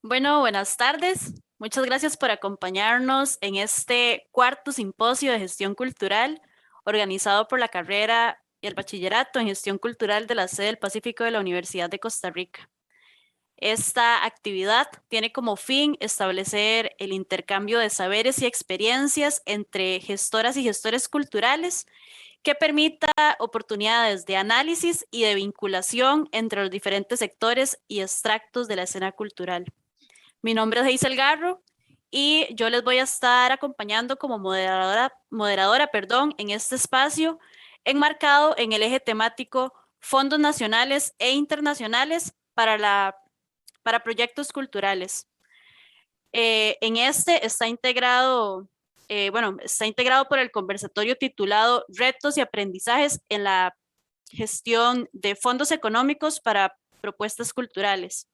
Bueno, buenas tardes. Muchas gracias por acompañarnos en este cuarto simposio de gestión cultural organizado por la carrera y el bachillerato en gestión cultural de la sede del Pacífico de la Universidad de Costa Rica. Esta actividad tiene como fin establecer el intercambio de saberes y experiencias entre gestoras y gestores culturales que permita oportunidades de análisis y de vinculación entre los diferentes sectores y extractos de la escena cultural. Mi nombre es Hazel Garro y yo les voy a estar acompañando como moderadora, en este espacio enmarcado en el eje temático Fondos Nacionales e Internacionales para Proyectos Culturales. En este está integrado por el conversatorio titulado Retos y Aprendizajes en la Gestión de Fondos Económicos para Propuestas Culturales.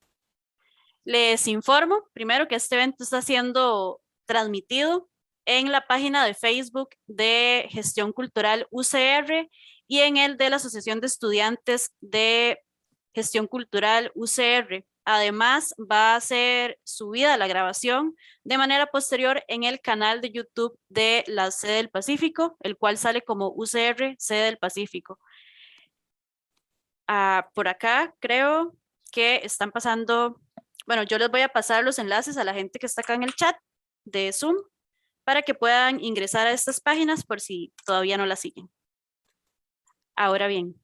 Les informo primero que este evento está siendo transmitido en la página de Facebook de Gestión Cultural UCR y en el de la Asociación de Estudiantes de Gestión Cultural UCR. Además, va a ser subida la grabación de manera posterior en el canal de YouTube de la Sede del Pacífico, el cual sale como UCR Sede del Pacífico. Por acá creo que están pasando. Bueno, yo les voy a pasar los enlaces a la gente que está acá en el chat de Zoom para que puedan ingresar a estas páginas por si todavía no las siguen. Ahora bien,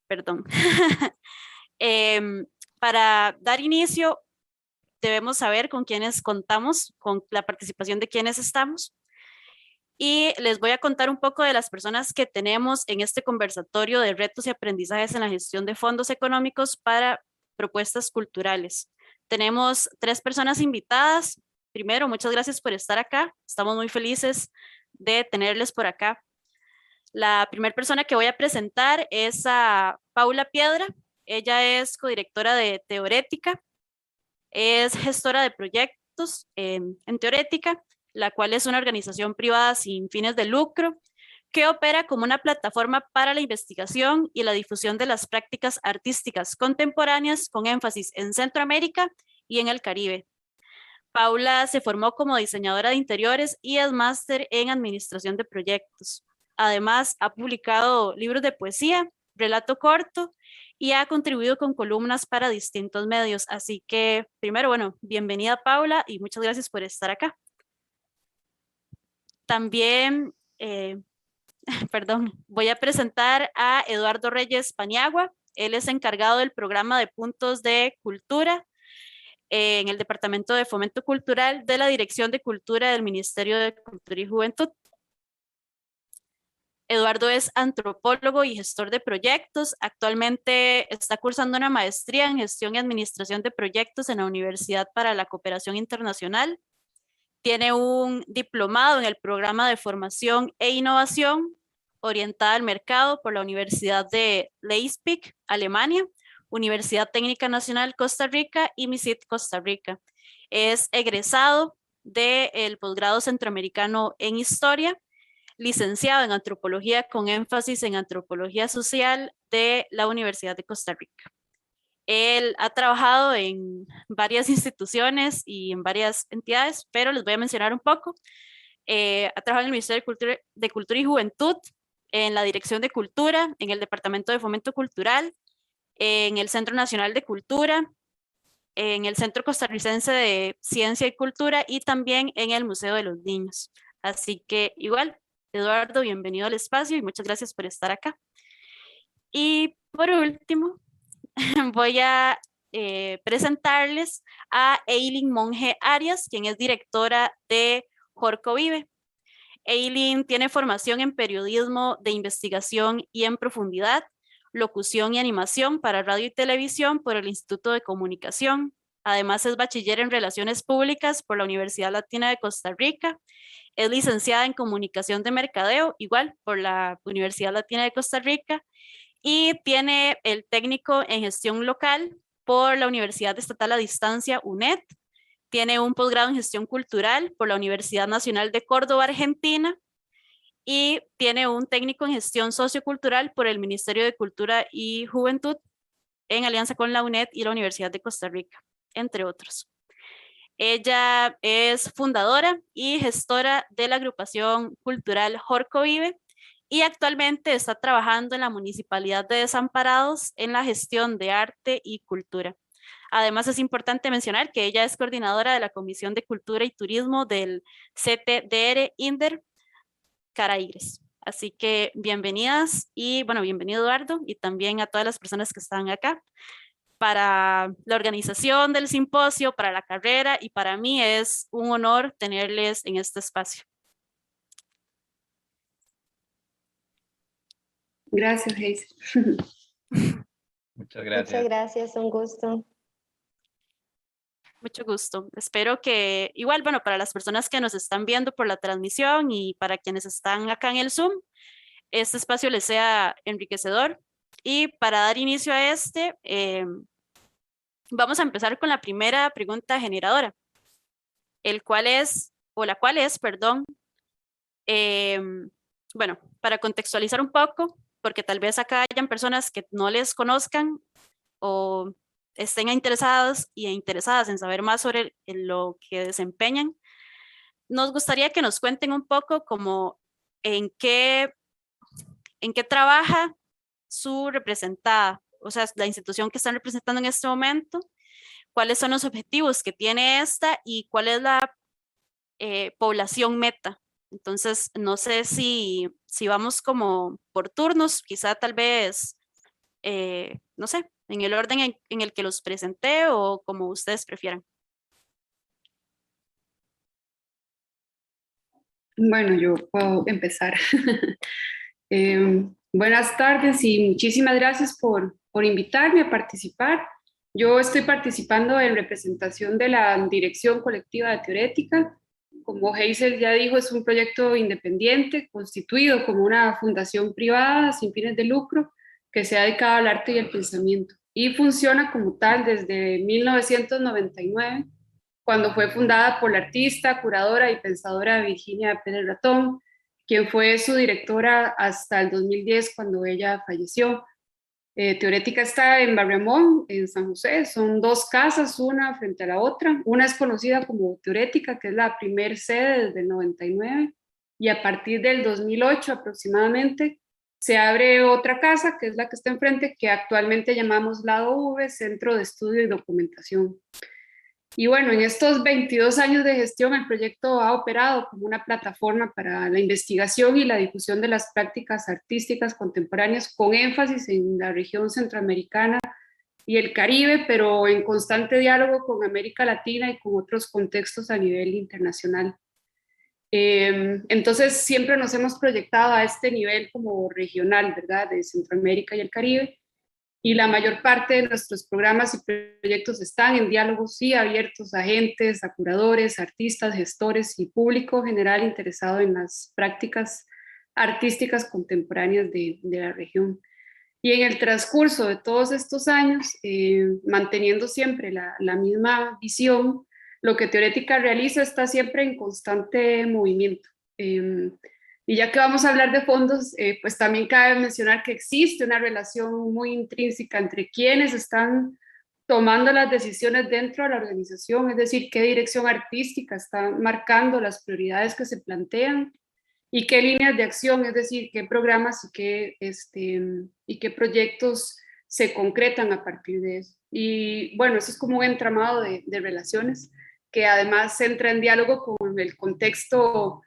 perdón. Para dar inicio, debemos saber con quiénes contamos, con la participación de quiénes estamos. Y les voy a contar un poco de las personas que tenemos en este conversatorio de retos y aprendizajes en la gestión de fondos económicos para propuestas culturales. Tenemos 3 personas invitadas. Primero, muchas gracias por estar acá. Estamos muy felices de tenerles por acá. La primera persona que voy a presentar es a Paula Piedra. Ella es codirectora de Teorética, es gestora de proyectos en Teorética, la cual es una organización privada sin fines de lucro que opera como una plataforma para la investigación y la difusión de las prácticas artísticas contemporáneas con énfasis en Centroamérica y en el Caribe. Paula se formó como diseñadora de interiores y es máster en administración de proyectos. Además, ha publicado libros de poesía, relato corto y ha contribuido con columnas para distintos medios. Así que, primero, bueno, bienvenida Paula y muchas gracias por estar acá. También, voy a presentar a Eduardo Reyes Paniagua. Él es encargado del programa de puntos de cultura en el Departamento de Fomento Cultural de la Dirección de Cultura del Ministerio de Cultura y Juventud. Eduardo es antropólogo y gestor de proyectos. Actualmente está cursando una maestría en gestión y administración de proyectos en la Universidad para la Cooperación Internacional. Tiene un diplomado en el programa de formación e innovación orientada al mercado por la Universidad de Leipzig, Alemania, Universidad Técnica Nacional Costa Rica y MISIT Costa Rica. Es egresado del posgrado centroamericano en historia, licenciado en antropología con énfasis en antropología social de la Universidad de Costa Rica. Él ha trabajado en varias instituciones y en varias entidades, pero les voy a mencionar un poco. Ha trabajado en el Ministerio de Cultura y Juventud, en la Dirección de Cultura, en el Departamento de Fomento Cultural, en el Centro Nacional de Cultura, en el Centro Costarricense de Ciencia y Cultura y también en el Museo de los Niños. Así que igual, Eduardo, bienvenido al espacio y muchas gracias por estar acá. Y por último, voy a presentarles a Eileen Monge Arias, quien es directora de Jorco Vive. Eileen tiene formación en periodismo de investigación y en profundidad, locución y animación para radio y televisión por el Instituto de Comunicación. Además es bachiller en Relaciones Públicas por la Universidad Latina de Costa Rica. Es licenciada en Comunicación de Mercadeo, igual por la Universidad Latina de Costa Rica. Y tiene el técnico en gestión local por la Universidad Estatal a Distancia, UNED. Tiene un posgrado en gestión cultural por la Universidad Nacional de Córdoba, Argentina. Y tiene un técnico en gestión sociocultural por el Ministerio de Cultura y Juventud en alianza con la UNED y la Universidad de Costa Rica, entre otros. Ella es fundadora y gestora de la agrupación cultural Jorco Vive y actualmente está trabajando en la Municipalidad de Desamparados en la gestión de arte y cultura. Además, es importante mencionar que ella es coordinadora de la Comisión de Cultura y Turismo del CTDR INDER Caraigres. Así que bienvenidas y bueno, bienvenido Eduardo y también a todas las personas que están acá para la organización del simposio, para la carrera y para mí es un honor tenerles en este espacio. Gracias, Hazel. Muchas gracias. Muchas gracias, un gusto. Mucho gusto. Espero que igual, bueno, para las personas que nos están viendo por la transmisión y para quienes están acá en el Zoom, este espacio les sea enriquecedor. Y para dar inicio a vamos a empezar con la primera pregunta generadora, la cual es, perdón, bueno, para contextualizar un poco, porque tal vez acá hayan personas que no les conozcan o estén interesadas en saber más sobre lo que desempeñan, nos gustaría que nos cuenten un poco como en qué trabaja su representada, o sea, la institución que están representando en este momento, cuáles son los objetivos que tiene esta y cuál es la población meta. Entonces, no sé si vamos como por turnos, quizá tal vez, no sé, en el orden en el que los presenté o como ustedes prefieran. Bueno, yo puedo empezar. Buenas tardes y muchísimas gracias por invitarme a participar. Yo estoy participando en representación de la Dirección Colectiva de Teorética. Como Hazel ya dijo, es un proyecto independiente constituido como una fundación privada sin fines de lucro que se ha dedicado al arte y al pensamiento y funciona como tal desde 1999, cuando fue fundada por la artista, curadora y pensadora Virginia Pérez Ratón, quien fue su directora hasta el 2010 cuando ella falleció. Teorética está en Barriamón, en San José. Son dos casas, una frente a la otra. Una es conocida como Teorética, que es la primer sede desde el 99, y a partir del 2008 aproximadamente se abre otra casa, que es la que está enfrente, que actualmente llamamos Lado V, Centro de Estudio y Documentación. Y bueno, en estos 22 años de gestión, el proyecto ha operado como una plataforma para la investigación y la difusión de las prácticas artísticas contemporáneas con énfasis en la región centroamericana y el Caribe, pero en constante diálogo con América Latina y con otros contextos a nivel internacional. Entonces, siempre nos hemos proyectado a este nivel como regional, ¿verdad?, de Centroamérica y el Caribe. Y la mayor parte de nuestros programas y proyectos están en diálogos y abiertos a agentes, a curadores, artistas, gestores y público general interesado en las prácticas artísticas contemporáneas de la región. Y en el transcurso de todos estos años, manteniendo siempre la misma visión, lo que Teorética realiza está siempre en constante movimiento. Y ya que vamos a hablar de fondos, pues también cabe mencionar que existe una relación muy intrínseca entre quienes están tomando las decisiones dentro de la organización, es decir, qué dirección artística está marcando las prioridades que se plantean y qué líneas de acción, es decir, qué programas y qué proyectos se concretan a partir de eso. Y bueno, eso es como un entramado de relaciones que además entra en diálogo con el contexto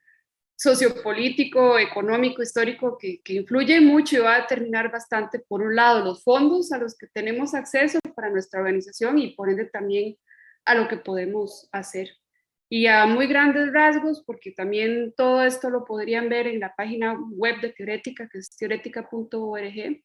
sociopolítico, económico, histórico, que influye mucho y va a determinar bastante, por un lado, los fondos a los que tenemos acceso para nuestra organización y por ende también a lo que podemos hacer. Y a muy grandes rasgos, porque también todo esto lo podrían ver en la página web de Teorética, que es teoretica.org,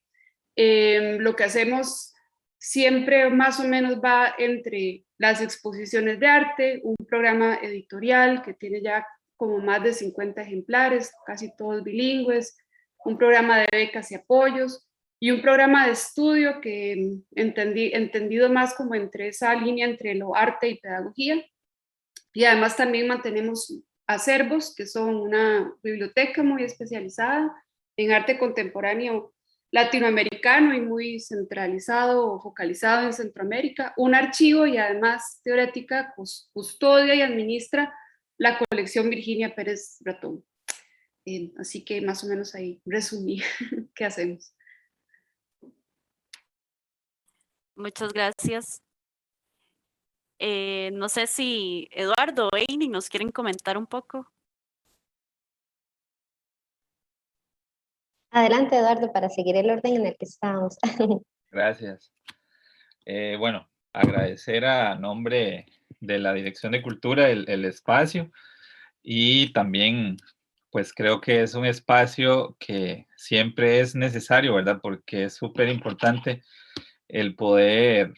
lo que hacemos siempre más o menos va entre las exposiciones de arte, un programa editorial que tiene ya como más de 50 ejemplares, casi todos bilingües, un programa de becas y apoyos y un programa de estudio que entendido más como entre esa línea entre lo arte y pedagogía. Y además también mantenemos acervos, que son una biblioteca muy especializada en arte contemporáneo latinoamericano y muy centralizado o focalizado en Centroamérica, un archivo y además teorética custodia y administra la colección Virginia Pérez Bratón. Así que más o menos ahí resumí qué hacemos. Muchas gracias. No sé si Eduardo o Amy nos quieren comentar un poco. Adelante, Eduardo, para seguir el orden en el que estábamos. Gracias. Bueno, agradecer a nombre de la Dirección de Cultura el espacio y también pues creo que es un espacio que siempre es necesario, ¿verdad? Porque es súper importante el poder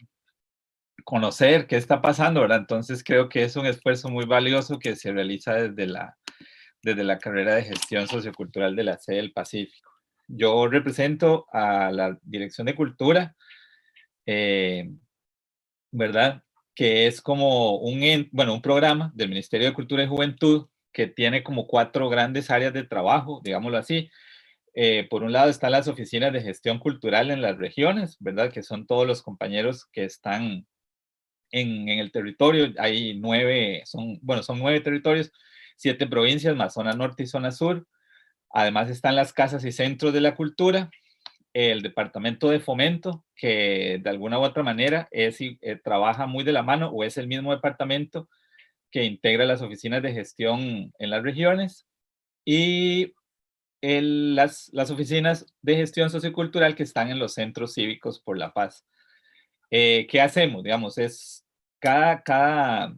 conocer qué está pasando, ¿verdad? Entonces creo que es un esfuerzo muy valioso que se realiza desde la carrera de gestión sociocultural de la sede del Pacífico. Yo represento a la Dirección de Cultura, ¿verdad? Que es como un programa del Ministerio de Cultura y Juventud que tiene como 4 grandes áreas de trabajo, digámoslo así. Por un lado están las oficinas de gestión cultural en las regiones, ¿verdad? Que son todos los compañeros que están en el territorio. Hay 9, son 9 territorios, 7 provincias más zona norte y zona sur. Además están las casas y centros de la cultura, el departamento de fomento, que de alguna u otra manera trabaja muy de la mano o es el mismo departamento que integra las oficinas de gestión en las regiones, y las oficinas de gestión sociocultural que están en los centros cívicos por la paz. ¿Qué hacemos? Digamos, cada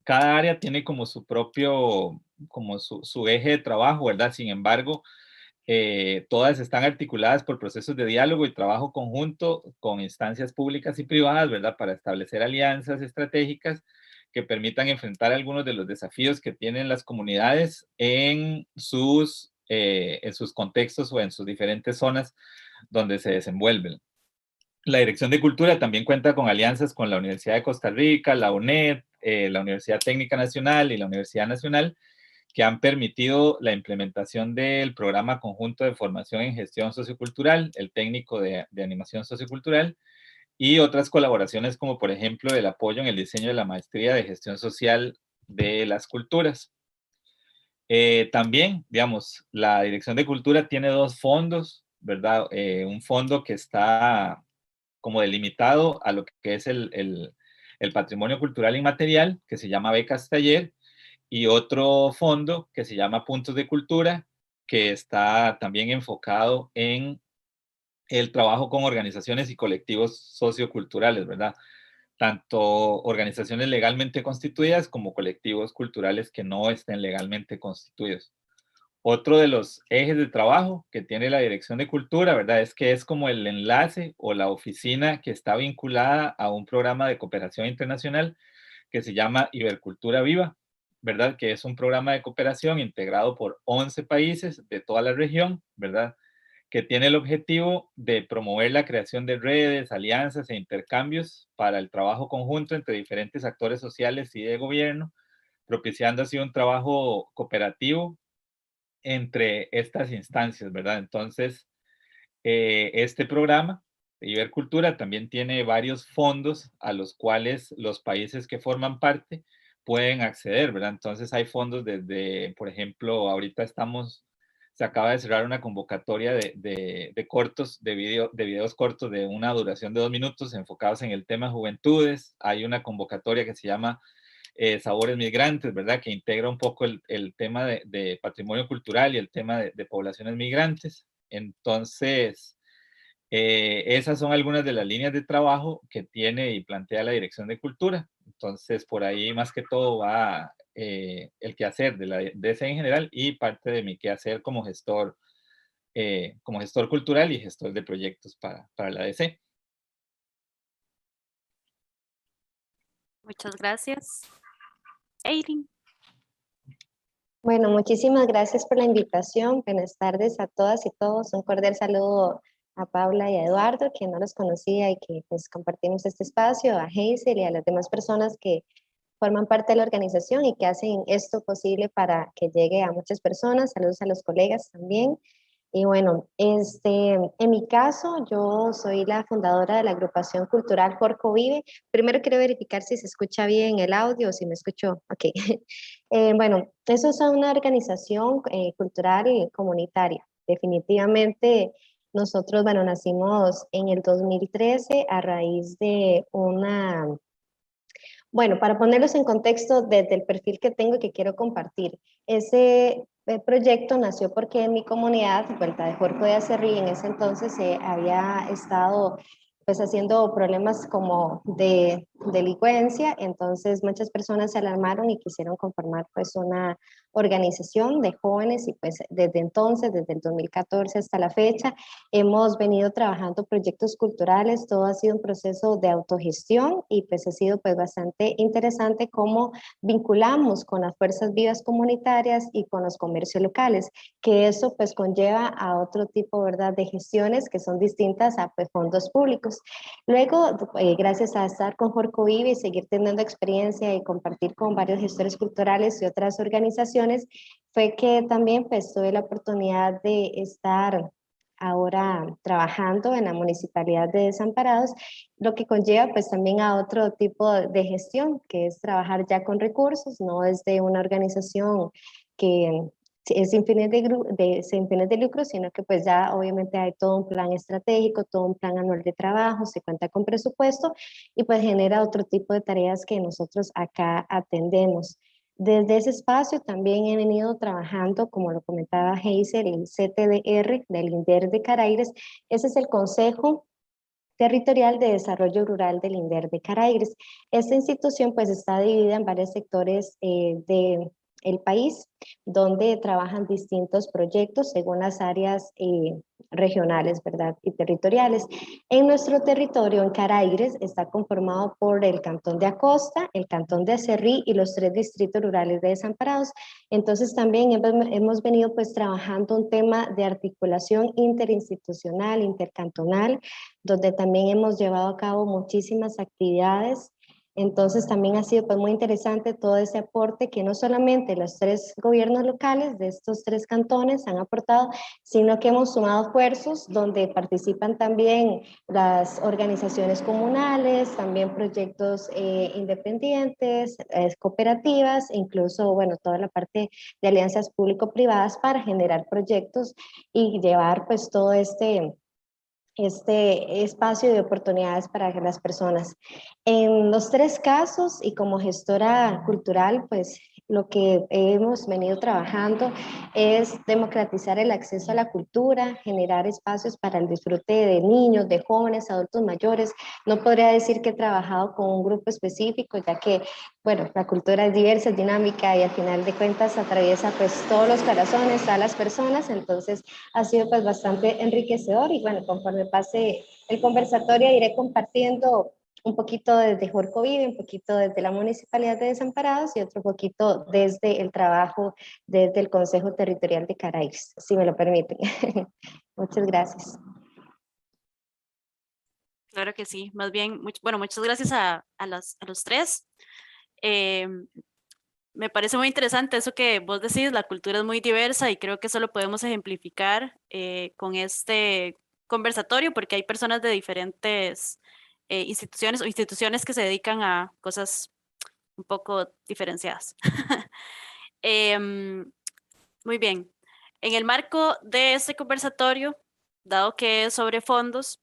área tiene como su propio, como su eje de trabajo, ¿verdad? Sin embargo, todas están articuladas por procesos de diálogo y trabajo conjunto con instancias públicas y privadas, ¿verdad? Para establecer alianzas estratégicas que permitan enfrentar algunos de los desafíos que tienen las comunidades en sus contextos o en sus diferentes zonas donde se desenvuelven. La Dirección de Cultura también cuenta con alianzas con la Universidad de Costa Rica, la UNED, la Universidad Técnica Nacional y la Universidad Nacional, que han permitido la implementación del programa conjunto de formación en gestión sociocultural, el técnico de animación sociocultural, y otras colaboraciones como por ejemplo el apoyo en el diseño de la maestría de gestión social de las culturas. También, digamos, la Dirección de Cultura tiene 2 fondos, ¿verdad? Un fondo que está como delimitado a lo que es el patrimonio cultural inmaterial, que se llama Becas Taller, y otro fondo que se llama Puntos de Cultura, que está también enfocado en el trabajo con organizaciones y colectivos socioculturales, ¿verdad? Tanto organizaciones legalmente constituidas como colectivos culturales que no estén legalmente constituidos. Otro de los ejes de trabajo que tiene la Dirección de Cultura, ¿verdad? Es que es como el enlace o la oficina que está vinculada a un programa de cooperación internacional que se llama Ibercultura Viva, ¿verdad? Que es un programa de cooperación integrado por 11 países de toda la región, ¿verdad? Que tiene el objetivo de promover la creación de redes, alianzas e intercambios para el trabajo conjunto entre diferentes actores sociales y de gobierno, propiciando así un trabajo cooperativo entre estas instancias, ¿verdad? Entonces, este programa, Ibercultura, también tiene varios fondos a los cuales los países que forman parte pueden acceder, ¿verdad? Entonces, hay fondos desde, por ejemplo, ahorita se acaba de cerrar una convocatoria de cortos, de videos cortos de una duración de 2 minutos enfocados en el tema juventudes. Hay una convocatoria que se llama Sabores Migrantes, ¿verdad? Que integra un poco el tema de patrimonio cultural y el tema de poblaciones migrantes. Entonces, esas son algunas de las líneas de trabajo que tiene y plantea la Dirección de Cultura. Entonces, por ahí más que todo va el quehacer de la DC en general y parte de mi quehacer como gestor cultural y gestor de proyectos para la DC. Muchas gracias. Eileen. Bueno, muchísimas gracias por la invitación. Buenas tardes a todas y todos. Un cordial saludo a Paula y a Eduardo, que no los conocía y que pues compartimos este espacio, a Hazel y a las demás personas que forman parte de la organización y que hacen esto posible para que llegue a muchas personas. Saludos a los colegas también. Y bueno, en mi caso, yo soy la fundadora de la agrupación cultural Jorco Vive. Primero quiero verificar si se escucha bien el audio o si me escuchó. Ok. Bueno, eso es una organización cultural y comunitaria. Definitivamente, nosotros, bueno, nacimos en el 2013 a raíz de una... Bueno, para ponerlos en contexto desde el perfil que tengo y que quiero compartir, ese proyecto nació porque en mi comunidad, Vuelta de Jorco de Acerrí, en ese entonces se había estado pues haciendo problemas como de delincuencia, entonces muchas personas se alarmaron y quisieron conformar pues una organización de jóvenes y pues desde entonces, desde el 2014 hasta la fecha, hemos venido trabajando proyectos culturales, todo ha sido un proceso de autogestión y pues ha sido pues bastante interesante cómo vinculamos con las fuerzas vivas comunitarias y con los comercios locales, que eso pues conlleva a otro tipo, ¿verdad?, de gestiones que son distintas a pues fondos públicos. Luego, gracias a estar con Jorco Vive y seguir teniendo experiencia y compartir con varios gestores culturales y otras organizaciones, fue que también pues tuve la oportunidad de estar ahora trabajando en la Municipalidad de Desamparados, lo que conlleva pues también a otro tipo de gestión, que es trabajar ya con recursos, no desde una organización que es sin fines de lucro, sino que pues ya obviamente hay todo un plan estratégico, todo un plan anual de trabajo, se cuenta con presupuesto y pues genera otro tipo de tareas que nosotros acá atendemos. Desde ese espacio también he venido trabajando, como lo comentaba Heiser, el CTDR del INDER de Caraires. Ese es el Consejo Territorial de Desarrollo Rural del INDER de Caraires. Esta institución pues está dividida en varios sectores del país, donde trabajan distintos proyectos según las áreas regionales, ¿verdad?, y territoriales. En nuestro territorio, en Caraires, está conformado por el Cantón de Acosta, el Cantón de Acerrí y los 3 distritos rurales de Desamparados. Entonces también hemos venido pues trabajando un tema de articulación interinstitucional, intercantonal, donde también hemos llevado a cabo muchísimas actividades. Entonces también ha sido pues muy interesante todo ese aporte que no solamente los 3 gobiernos locales de estos 3 cantones han aportado, sino que hemos sumado esfuerzos donde participan también las organizaciones comunales, también proyectos independientes, cooperativas, incluso, bueno, toda la parte de alianzas público-privadas para generar proyectos y llevar pues todo este espacio de oportunidades para las personas. En los 3 casos y como gestora cultural, pues lo que hemos venido trabajando es democratizar el acceso a la cultura, generar espacios para el disfrute de niños, de jóvenes, adultos mayores. No podría decir que he trabajado con un grupo específico, ya que, bueno, la cultura es diversa, es dinámica y al final de cuentas atraviesa pues todos los corazones, a las personas, entonces ha sido pues bastante enriquecedor y bueno, conforme pase el conversatorio iré compartiendo un poquito desde Jorco Vive, un poquito desde la Municipalidad de Desamparados y otro poquito desde el trabajo desde el Consejo Territorial de Caraires, si me lo permiten. Muchas gracias. Claro que sí, más bien, bueno, muchas gracias a los 3. Me parece muy interesante eso que vos decís, la cultura es muy diversa y creo que eso lo podemos ejemplificar con este conversatorio porque hay personas de diferentes instituciones o instituciones que se dedican a cosas un poco diferenciadas. Muy bien. En el marco de este conversatorio, dado que es sobre fondos,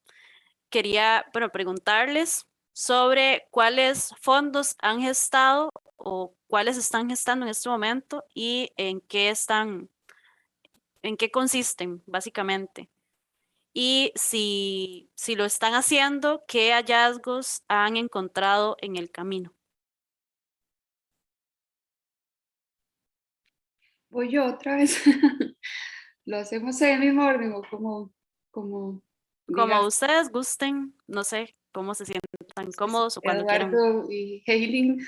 quería, bueno, preguntarles sobre cuáles fondos han gestado o cuáles están gestando en este momento y en qué consisten, básicamente. Y si lo están haciendo, ¿qué hallazgos han encontrado en el camino? Voy yo otra vez. Lo hacemos en el mismo orden o como Como digas, ustedes gusten, no sé cómo se sientan cómodos o cuando quieran. Eduardo y Heilin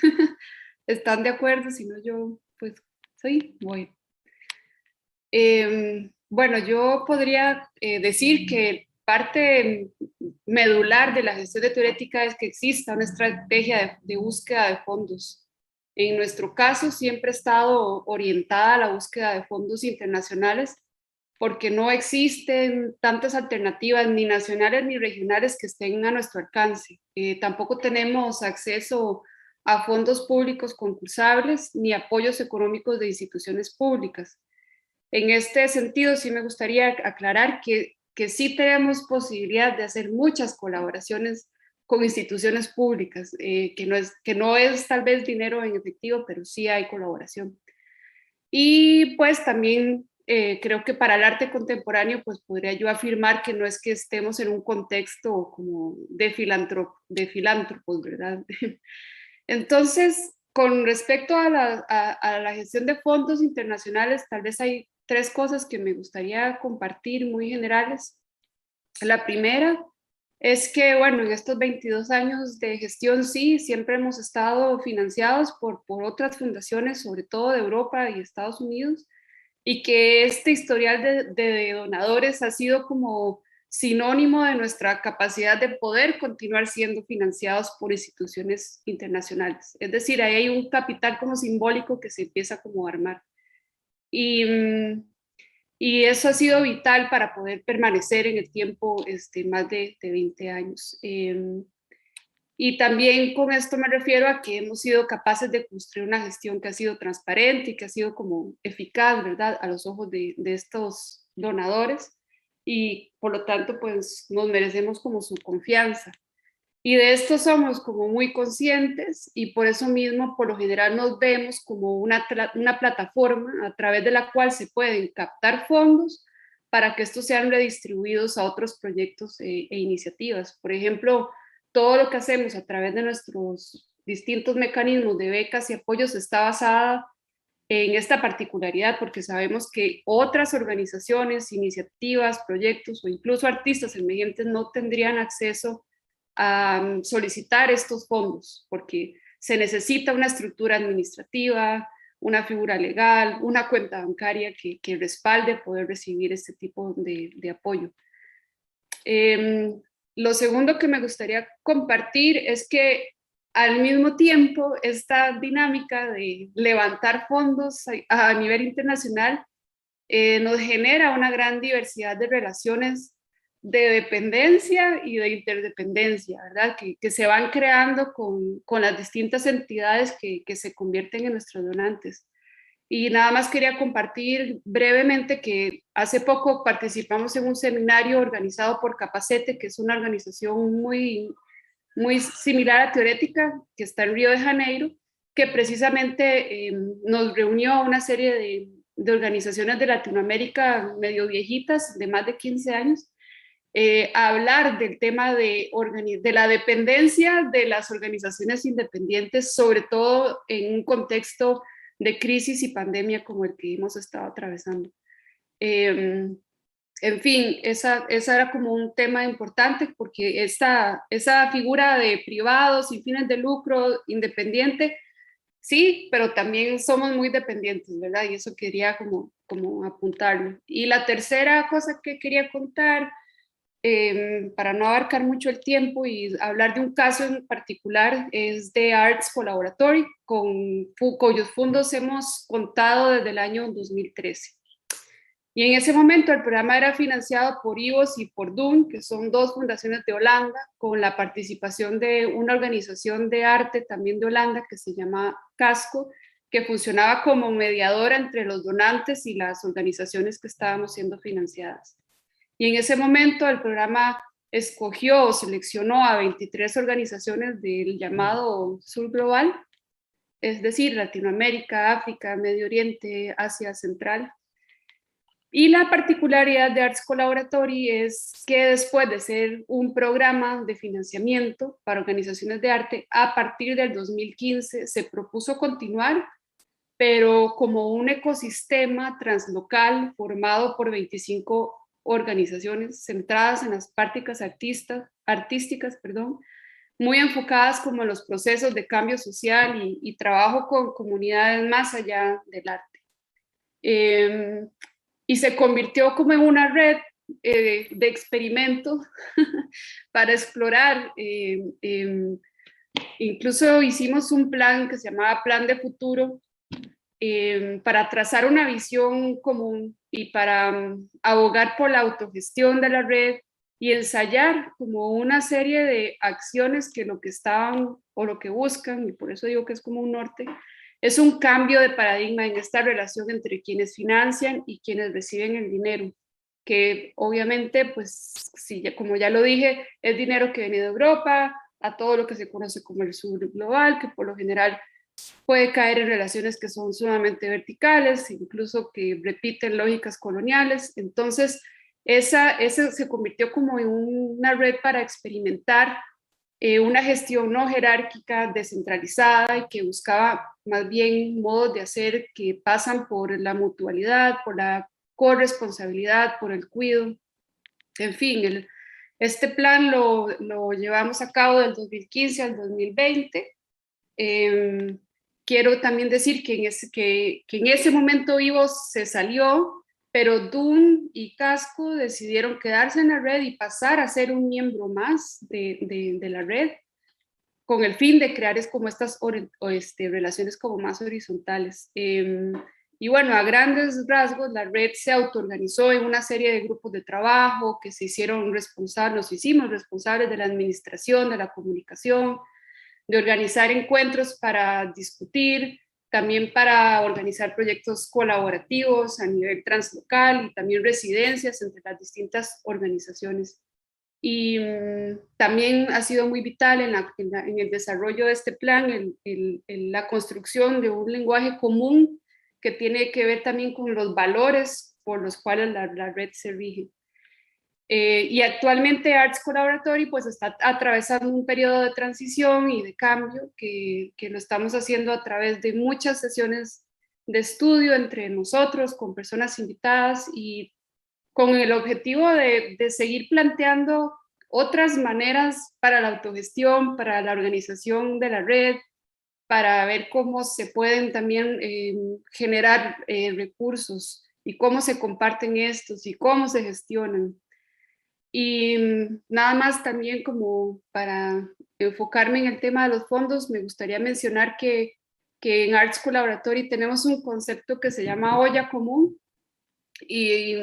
están de acuerdo, si no yo, pues, voy. Bueno, yo podría decir que parte medular de la gestión de Turética es que exista una estrategia de búsqueda de fondos. En nuestro caso siempre ha estado orientada a la búsqueda de fondos internacionales porque no existen tantas alternativas ni nacionales ni regionales que estén a nuestro alcance. Tampoco tenemos acceso a fondos públicos concursables ni apoyos económicos de instituciones públicas. En este sentido, sí me gustaría aclarar que sí tenemos posibilidad de hacer muchas colaboraciones con instituciones públicas, que no es tal vez dinero en efectivo, pero sí hay colaboración. Y pues también creo que para el arte contemporáneo, pues podría yo afirmar que no es que estemos en un contexto como de filántropos, ¿verdad? Entonces, con respecto a la gestión de fondos internacionales, tal vez hay 3 cosas que me gustaría compartir muy generales. La primera es que, bueno, en estos 22 años de gestión, sí, siempre hemos estado financiados por otras fundaciones, sobre todo de Europa y Estados Unidos, y que este historial de donadores ha sido como sinónimo de nuestra capacidad de poder continuar siendo financiados por instituciones internacionales. Es decir, ahí hay un capital como simbólico que se empieza como a armar. Y eso ha sido vital para poder permanecer en el tiempo más de 20 años. Y también con esto me refiero a que hemos sido capaces de construir una gestión que ha sido transparente y que ha sido como eficaz, ¿verdad?, a los ojos de estos donadores, y por lo tanto pues nos merecemos como su confianza. Y de esto somos como muy conscientes, y por eso mismo por lo general nos vemos como una plataforma a través de la cual se pueden captar fondos para que estos sean redistribuidos a otros proyectos e iniciativas. Por ejemplo, todo lo que hacemos a través de nuestros distintos mecanismos de becas y apoyos está basada en esta particularidad, porque sabemos que otras organizaciones, iniciativas, proyectos o incluso artistas emergentes no tendrían acceso a solicitar estos fondos, porque se necesita una estructura administrativa, una figura legal, una cuenta bancaria que respalde poder recibir este tipo de apoyo. Lo segundo que me gustaría compartir es que al mismo tiempo esta dinámica de levantar fondos a nivel internacional nos genera una gran diversidad de relaciones de dependencia y de interdependencia, ¿verdad? Que se van creando con las distintas entidades que se convierten en nuestros donantes. Y nada más quería compartir brevemente que hace poco participamos en un seminario organizado por Capacete, que es una organización muy similar a Teorética, que está en Río de Janeiro, que precisamente nos reunió a una serie de organizaciones de Latinoamérica medio viejitas, de más de 15 años, a hablar del tema de la dependencia de las organizaciones independientes, sobre todo en un contexto de crisis y pandemia como el que hemos estado atravesando. En fin, esa era como un tema importante, porque esa figura de privado, sin fines de lucro, independiente, sí, pero también somos muy dependientes, ¿verdad? Y eso quería como apuntarlo. Y la tercera cosa que quería contar, para no abarcar mucho el tiempo y hablar de un caso en particular, es de Arts Collaboratory, cuyos fondos hemos contado desde el año 2013. Y en ese momento el programa era financiado por IVOS y por DUN, que son 2 fundaciones de Holanda, con la participación de una organización de arte también de Holanda que se llama Casco, que funcionaba como mediadora entre los donantes y las organizaciones que estábamos siendo financiadas. Y en ese momento el programa escogió o seleccionó a 23 organizaciones del llamado Sur Global, es decir, Latinoamérica, África, Medio Oriente, Asia Central. Y la particularidad de Arts Collaboratory es que después de ser un programa de financiamiento para organizaciones de arte, a partir del 2015 se propuso continuar, pero como un ecosistema translocal formado por 25 organizaciones centradas en las prácticas artísticas, muy enfocadas como en los procesos de cambio social y trabajo con comunidades más allá del arte. Y se convirtió como en una red de experimento para explorar. Incluso hicimos un plan que se llamaba Plan de Futuro, para trazar una visión común y para abogar por la autogestión de la red y ensayar como una serie de acciones que lo que estaban o lo que buscan, y por eso digo que es como un norte, es un cambio de paradigma en esta relación entre quienes financian y quienes reciben el dinero, que obviamente, pues, sí, como ya lo dije, es dinero que viene de Europa a todo lo que se conoce como el sur global, que por lo general puede caer en relaciones que son sumamente verticales, incluso que repiten lógicas coloniales. Entonces, esa se convirtió como en una red para experimentar una gestión no jerárquica, descentralizada y que buscaba más bien modos de hacer que pasan por la mutualidad, por la corresponsabilidad, por el cuidado. En fin, este plan lo llevamos a cabo del 2015 al 2020. Quiero también decir que en ese momento Vivos se salió, pero DUN y Casco decidieron quedarse en la red y pasar a ser un miembro más de la red, con el fin de crear como estas relaciones como más horizontales. Y bueno, a grandes rasgos, la red se autoorganizó en una serie de grupos de trabajo que se hicieron responsables, nos hicimos responsables de la administración, de la comunicación, de organizar encuentros para discutir, también para organizar proyectos colaborativos a nivel translocal y también residencias entre las distintas organizaciones. Y también ha sido muy vital en el desarrollo de este plan, en la construcción de un lenguaje común que tiene que ver también con los valores por los cuales la red se rige. Y actualmente Arts Collaboratory pues está atravesando un periodo de transición y de cambio que lo estamos haciendo a través de muchas sesiones de estudio entre nosotros, con personas invitadas y con el objetivo de seguir planteando otras maneras para la autogestión, para la organización de la red, para ver cómo se pueden también generar recursos y cómo se comparten estos y cómo se gestionan. Y nada más también como para enfocarme en el tema de los fondos, me gustaría mencionar que en Arts Collaboratory tenemos un concepto que se llama olla común y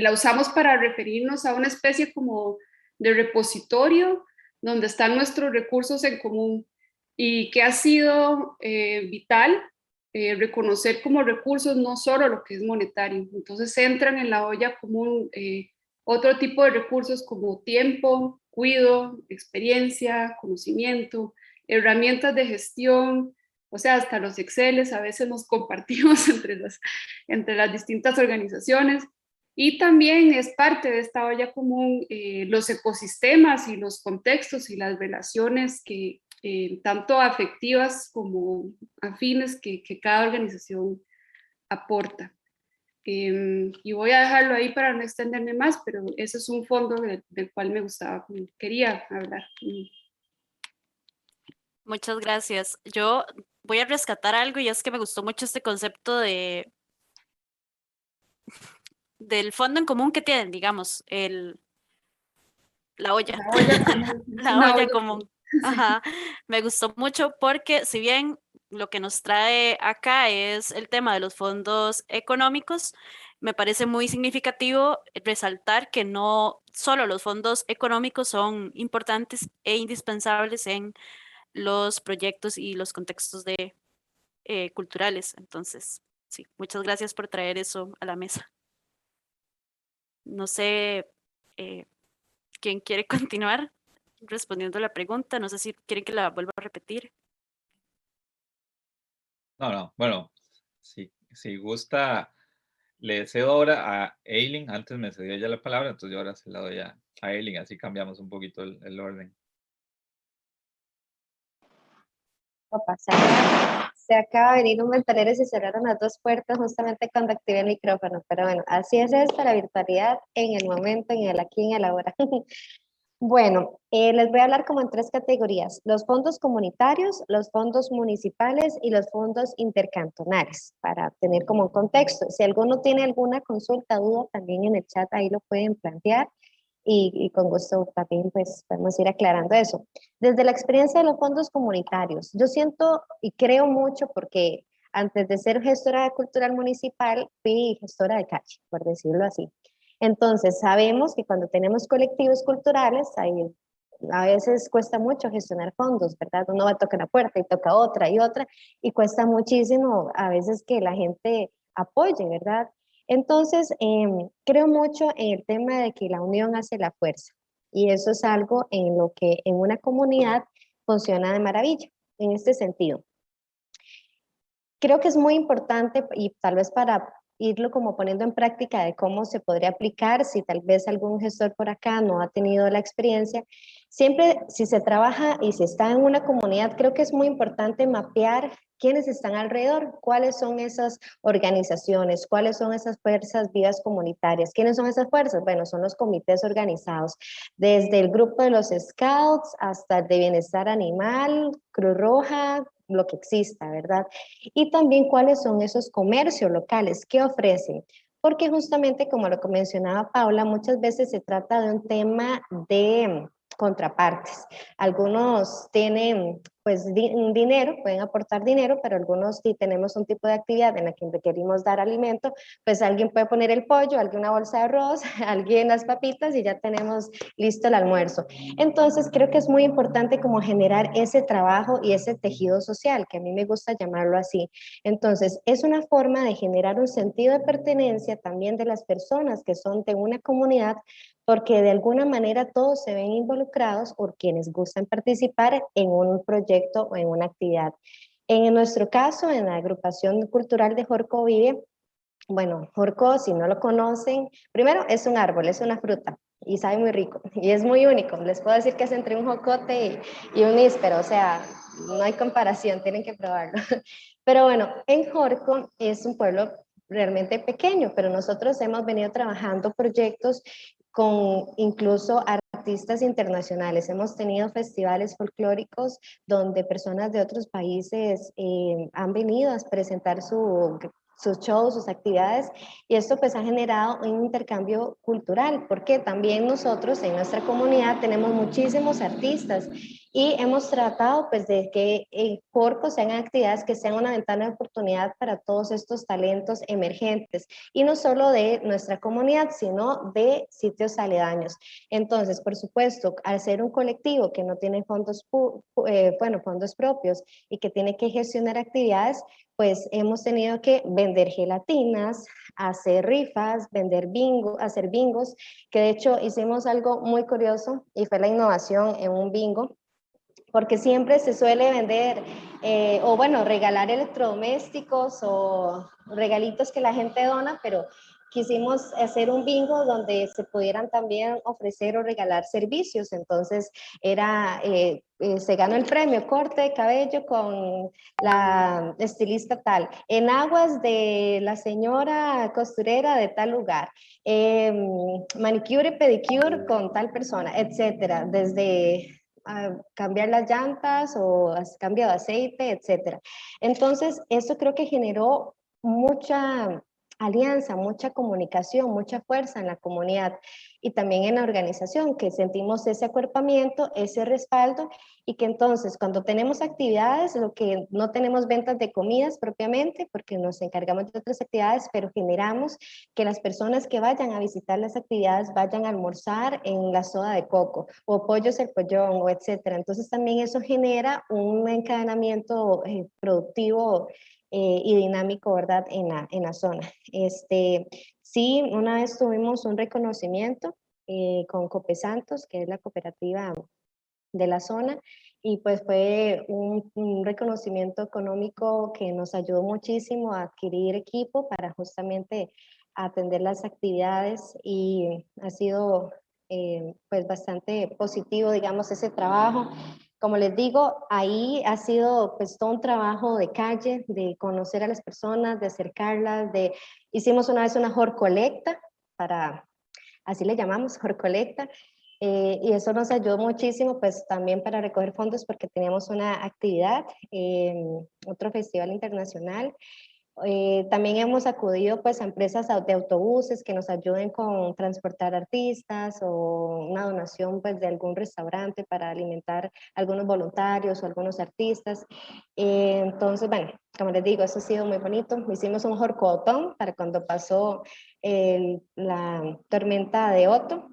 la usamos para referirnos a una especie como de repositorio donde están nuestros recursos en común y que ha sido vital reconocer como recursos no solo lo que es monetario. Entonces entran en la olla común otro tipo de recursos como tiempo, cuidado, experiencia, conocimiento, herramientas de gestión, o sea, hasta los Exceles a veces nos compartimos entre las distintas organizaciones. Y también es parte de esta olla común los ecosistemas y los contextos y las relaciones que tanto afectivas como afines que cada organización aporta. Y voy a dejarlo ahí para no extenderme más, pero ese es un fondo del cual me gustaba, quería hablar. Muchas gracias. Yo voy a rescatar algo y es que me gustó mucho este concepto del fondo en común que tienen, digamos, la olla. La olla común. La olla común. Ajá. Me gustó mucho porque si bien lo que nos trae acá es el tema de los fondos económicos, me parece muy significativo resaltar que no solo los fondos económicos son importantes e indispensables en los proyectos y los contextos culturales. Entonces, sí, muchas gracias por traer eso a la mesa. No sé quién quiere continuar respondiendo la pregunta. No sé si quieren que la vuelva a repetir. No, bueno, si gusta, le cedo ahora a Eileen. Antes me cedió ya la palabra, entonces yo ahora se la doy a Eileen, así cambiamos un poquito el orden. Opa, se acaba de venir un ventanero y se cerraron las dos puertas justamente cuando activé el micrófono, pero bueno, así es esto, la virtualidad en el momento, en el aquí, en el ahora. Bueno, les voy a hablar como en tres categorías: los fondos comunitarios, los fondos municipales y los fondos intercantonales, para tener como un contexto. Si alguno tiene alguna consulta, duda, también en el chat ahí lo pueden plantear y con gusto también pues podemos ir aclarando eso. Desde la experiencia de los fondos comunitarios, yo siento y creo mucho porque Antes de ser gestora cultural municipal, fui gestora de calle, por decirlo así. Entonces, sabemos que cuando tenemos colectivos culturales, a veces cuesta mucho gestionar fondos, ¿verdad? Uno va a tocar una puerta y toca otra y otra, y cuesta muchísimo a veces que la gente apoye, ¿verdad? Entonces, creo mucho en el tema de que la unión hace la fuerza, y eso es algo en lo que en una comunidad funciona de maravilla, en este sentido. Creo que es muy importante, y tal vez para irlo como poniendo en práctica de cómo se podría aplicar, si tal vez algún gestor por acá no ha tenido la experiencia, siempre si se trabaja y se está en una comunidad, creo que es muy importante mapear quiénes están alrededor, cuáles son esas organizaciones, cuáles son esas fuerzas vivas comunitarias. ¿Quiénes son esas fuerzas? Bueno, son los comités organizados, desde el grupo de los Scouts hasta el de Bienestar Animal, Cruz Roja, lo que exista, ¿verdad? Y también cuáles son esos comercios locales, qué ofrecen. Porque justamente, como lo que mencionaba Paula, muchas veces se trata de un tema de contrapartes. Algunos tienen pues dinero, pueden aportar dinero, pero algunos si tenemos un tipo de actividad en la que requerimos dar alimento, pues alguien puede poner el pollo, alguien una bolsa de arroz, alguien las papitas y ya tenemos listo el almuerzo. Entonces creo que es muy importante como generar ese trabajo y ese tejido social, que a mí me gusta llamarlo así. Entonces es una forma de generar un sentido de pertenencia también de las personas que son de una comunidad, porque de alguna manera todos se ven involucrados por quienes gustan participar en un proyecto o en una actividad. En nuestro caso, en la agrupación cultural de Jorco Vive, bueno, Jorco, si no lo conocen, primero es un árbol, es una fruta y sabe muy rico y es muy único. Les puedo decir que es entre un jocote y un níspero, o sea, no hay comparación, tienen que probarlo. Pero bueno, en Jorco es un pueblo realmente pequeño, pero nosotros hemos venido trabajando proyectos con incluso artistas internacionales. Hemos tenido festivales folclóricos donde personas de otros países han venido a presentar sus shows, sus actividades, y esto pues ha generado un intercambio cultural, porque también nosotros en nuestra comunidad tenemos muchísimos artistas y hemos tratado pues de que en Corco sean actividades que sean una ventana de oportunidad para todos estos talentos emergentes, y no solo de nuestra comunidad, sino de sitios aledaños. Entonces, por supuesto, al ser un colectivo que no tiene fondos propios y que tiene que gestionar actividades, pues hemos tenido que vender gelatinas, hacer rifas, vender bingo, hacer bingos, que de hecho hicimos algo muy curioso y fue la innovación en un bingo, porque siempre se suele vender o bueno, regalar electrodomésticos o regalitos que la gente dona, pero quisimos hacer un bingo donde se pudieran también ofrecer o regalar servicios. Entonces se ganó el premio corte de cabello con la estilista tal, en aguas de la señora costurera de tal lugar, manicure y pedicure con tal persona, etcétera, desde cambiar las llantas o cambio de aceite, etcétera. Entonces, esto creo que generó mucha alianza, mucha comunicación, mucha fuerza en la comunidad y también en la organización, que sentimos ese acuerpamiento, ese respaldo, y que entonces cuando tenemos actividades, lo que no tenemos ventas de comidas propiamente, porque nos encargamos de otras actividades, pero generamos que las personas que vayan a visitar las actividades vayan a almorzar en la soda de coco, o pollos el pollón, o etcétera. Entonces también eso genera un encadenamiento productivo y dinámico, ¿verdad? En la zona. Sí, una vez tuvimos un reconocimiento con Cope Santos, que es la cooperativa de la zona, y pues fue un reconocimiento económico que nos ayudó muchísimo a adquirir equipo para justamente atender las actividades, y ha sido pues bastante positivo, digamos, ese trabajo. Como les digo, ahí ha sido pues todo un trabajo de calle, de conocer a las personas, de acercarlas, hicimos una vez una horcolecta, así le llamamos, horcolecta, y eso nos ayudó muchísimo pues también para recoger fondos porque teníamos una actividad, otro festival internacional, También hemos acudido pues a empresas de autobuses que nos ayuden con transportar artistas o una donación pues de algún restaurante para alimentar a algunos voluntarios o algunos artistas. Entonces, bueno, como les digo, eso ha sido muy bonito. Hicimos un jorcotón para cuando pasó la tormenta de Otto.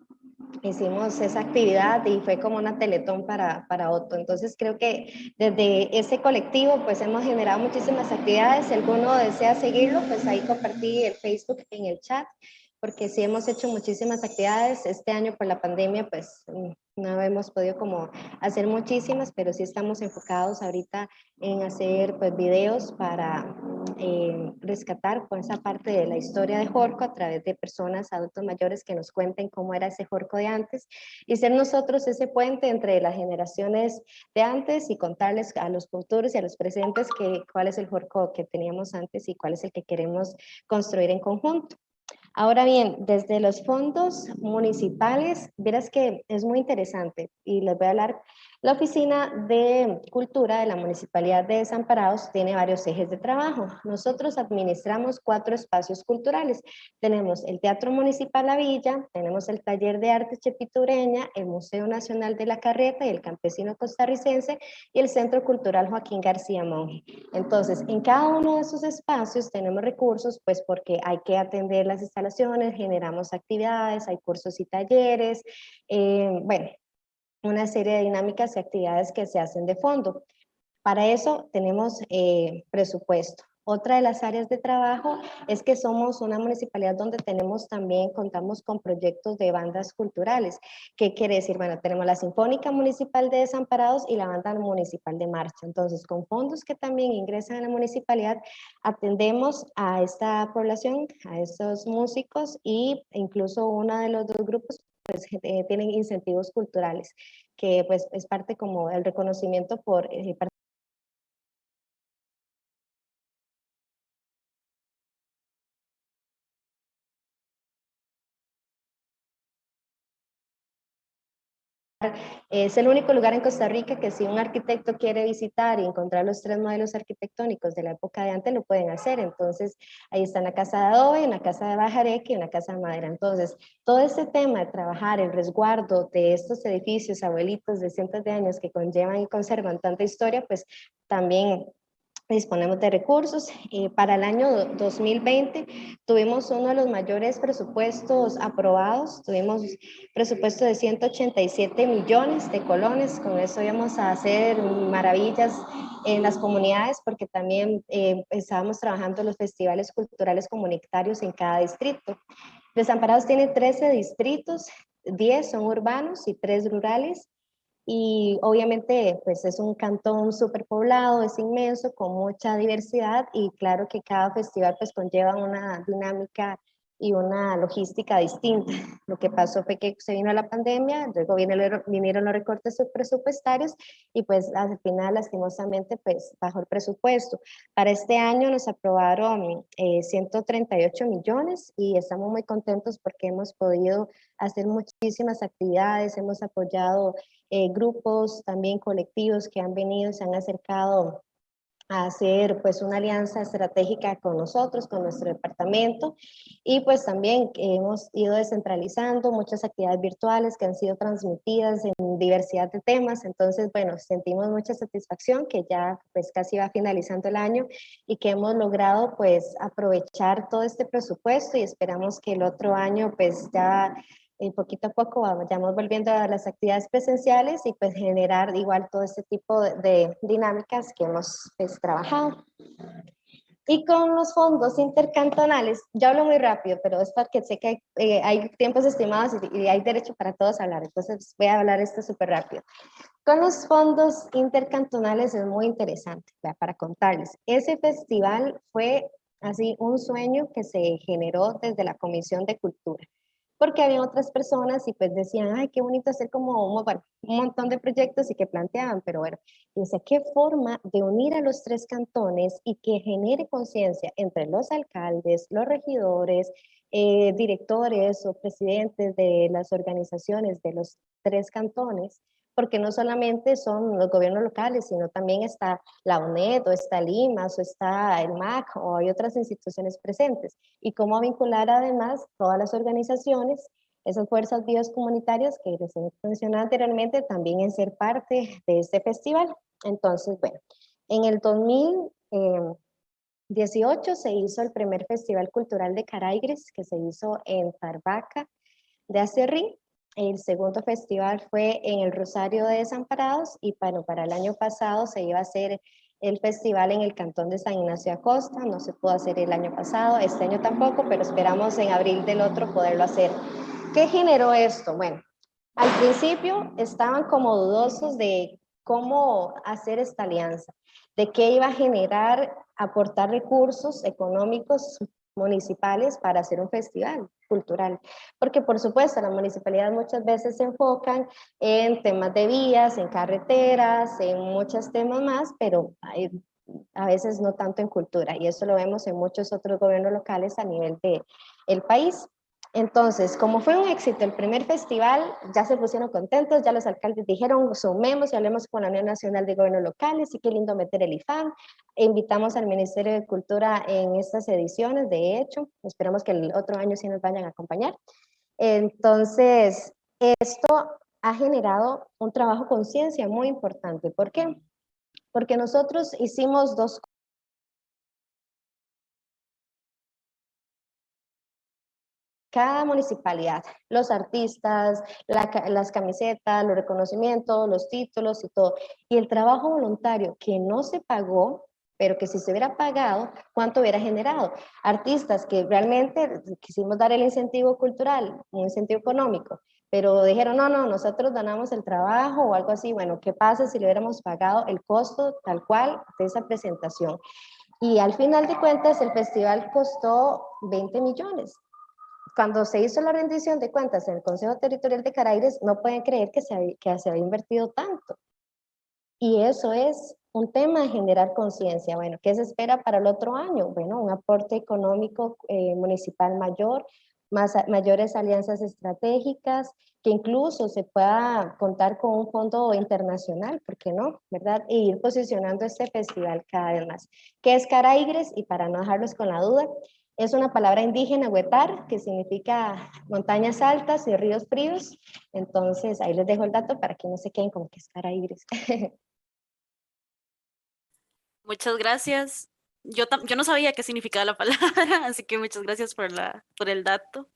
Hicimos esa actividad y fue como una teletón para Otto. Entonces creo que desde ese colectivo pues hemos generado muchísimas actividades. Si alguno desea seguirlo, pues ahí compartí el Facebook en el chat, porque sí hemos hecho muchísimas actividades. Este año por la pandemia pues no hemos podido como hacer muchísimas, pero sí estamos enfocados ahorita en hacer pues videos para rescatar con esa parte de la historia de Jorco a través de personas, adultos mayores que nos cuenten cómo era ese Jorco de antes y ser nosotros ese puente entre las generaciones de antes y contarles a los futuros y a los presentes cuál es el Jorco que teníamos antes y cuál es el que queremos construir en conjunto. Ahora bien, desde los fondos municipales, verás que es muy interesante y les voy a hablar. La Oficina de Cultura de la Municipalidad de Desamparados tiene varios ejes de trabajo. Nosotros administramos 4 espacios culturales. Tenemos el Teatro Municipal La Villa, tenemos el Taller de Arte Chepitureña, el Museo Nacional de la Carreta y el Campesino Costarricense y el Centro Cultural Joaquín García Monge. Entonces, en cada uno de esos espacios tenemos recursos, pues porque hay que atender las instalaciones, generamos actividades, hay cursos y talleres, bueno, una serie de dinámicas y actividades que se hacen de fondo. Para eso tenemos presupuesto. Otra de las áreas de trabajo es que somos una municipalidad donde contamos con proyectos de bandas culturales. ¿Qué quiere decir? Bueno, tenemos la Sinfónica Municipal de Desamparados y la Banda Municipal de Marcha. Entonces, con fondos que también ingresan a la municipalidad, atendemos a esta población, a estos músicos e incluso uno de los 2 grupos pues, tienen incentivos culturales, que pues es parte como del reconocimiento por es el único lugar en Costa Rica que si un arquitecto quiere visitar y encontrar los 3 modelos arquitectónicos de la época de antes, lo pueden hacer. Entonces, ahí está la casa de adobe, una casa de bajareque y una casa de madera. Entonces, todo este tema de trabajar el resguardo de estos edificios abuelitos de cientos de años que conllevan y conservan tanta historia, pues también disponemos de recursos. Para el año 2020 tuvimos uno de los mayores presupuestos aprobados, tuvimos presupuesto de 187 millones de colones, con eso íbamos a hacer maravillas en las comunidades porque también estábamos trabajando en los festivales culturales comunitarios en cada distrito. Desamparados tiene 13 distritos, 10 son urbanos y 3 rurales. Y obviamente pues es un cantón súper poblado, es inmenso, con mucha diversidad y claro que cada festival pues conlleva una dinámica y una logística distinta. Lo que pasó fue que se vino la pandemia, luego vinieron los recortes presupuestarios y pues al final lastimosamente pues bajó el presupuesto. Para este año nos aprobaron 138 millones y estamos muy contentos porque hemos podido hacer muchísimas actividades, hemos apoyado grupos, también colectivos que han venido, se han acercado a hacer pues una alianza estratégica con nosotros, con nuestro departamento y pues también hemos ido descentralizando muchas actividades virtuales que han sido transmitidas en diversidad de temas, entonces bueno, sentimos mucha satisfacción que ya pues casi va finalizando el año y que hemos logrado pues aprovechar todo este presupuesto y esperamos que el otro año pues ya poquito a poco vayamos volviendo a las actividades presenciales y pues generar igual todo este tipo de dinámicas que hemos pues, trabajado. Y con los fondos intercantonales, yo hablo muy rápido, pero es porque sé que hay tiempos estimados y hay derecho para todos a hablar, entonces voy a hablar esto súper rápido. Con los fondos intercantonales es muy interesante, ¿verdad? Para contarles. Ese festival fue así un sueño que se generó desde la Comisión de Cultura porque había otras personas y pues decían, ay, qué bonito hacer como bueno, un montón de proyectos y que planteaban, pero bueno, dice, qué forma de unir a los 3 cantones y que genere conciencia entre los alcaldes, los regidores, directores o presidentes de las organizaciones de los 3 cantones porque no solamente son los gobiernos locales, sino también está la UNED, o está el IMAS, o está el MAC, o hay otras instituciones presentes. Y cómo vincular además todas las organizaciones, esas fuerzas vivas comunitarias que les mencioné anteriormente, también en ser parte de este festival. Entonces, bueno, en el 2018 se hizo el primer Festival Cultural de Caraigres, que se hizo en Tarbaca de Acerrí. El segundo festival fue en el Rosario de Desamparados, y para el año pasado se iba a hacer el festival en el Cantón de San Ignacio de Acosta. No se pudo hacer el año pasado, este año tampoco, pero esperamos en abril del otro poderlo hacer. ¿Qué generó esto? Bueno, al principio estaban como dudosos de cómo hacer esta alianza, de qué iba a generar aportar recursos económicos municipales para hacer un festival cultural, porque por supuesto las municipalidades muchas veces se enfocan en temas de vías, en carreteras, en muchos temas más, pero a veces no tanto en cultura, y eso lo vemos en muchos otros gobiernos locales a nivel del país. Entonces, como fue un éxito el primer festival, ya se pusieron contentos, ya los alcaldes dijeron, sumemos y hablemos con la Unión Nacional de Gobiernos Locales, y qué lindo meter el IFAM. Invitamos al Ministerio de Cultura en estas ediciones, de hecho, esperamos que el otro año sí nos vayan a acompañar. Entonces, esto ha generado un trabajo conciencia muy importante. ¿Por qué? Porque nosotros hicimos dos cosas. Cada municipalidad, los artistas, las camisetas, los reconocimientos, los títulos y todo. Y el trabajo voluntario que no se pagó, pero que si se hubiera pagado, ¿cuánto hubiera generado? Artistas que realmente quisimos dar el incentivo cultural, un incentivo económico, pero dijeron, no, nosotros donamos el trabajo o algo así. Bueno, ¿qué pasa si le hubiéramos pagado el costo tal cual de esa presentación? Y al final de cuentas, el festival costó 20 millones. Cuando se hizo la rendición de cuentas en el Consejo Territorial de Caraigres, no pueden creer que se había invertido tanto. Y eso es un tema de generar conciencia. Bueno, ¿qué se espera para el otro año? Bueno, un aporte económico municipal mayor, mayores alianzas estratégicas, que incluso se pueda contar con un fondo internacional, ¿por qué no? ¿Verdad? E ir posicionando este festival cada vez más. ¿Qué es Caraigres? Y para no dejarlos con la duda, es una palabra indígena, huetar, que significa montañas altas y ríos fríos. Entonces, ahí les dejo el dato para que no se queden como que es Caraigres. Muchas gracias. Yo no sabía qué significaba la palabra, así que muchas gracias por el dato.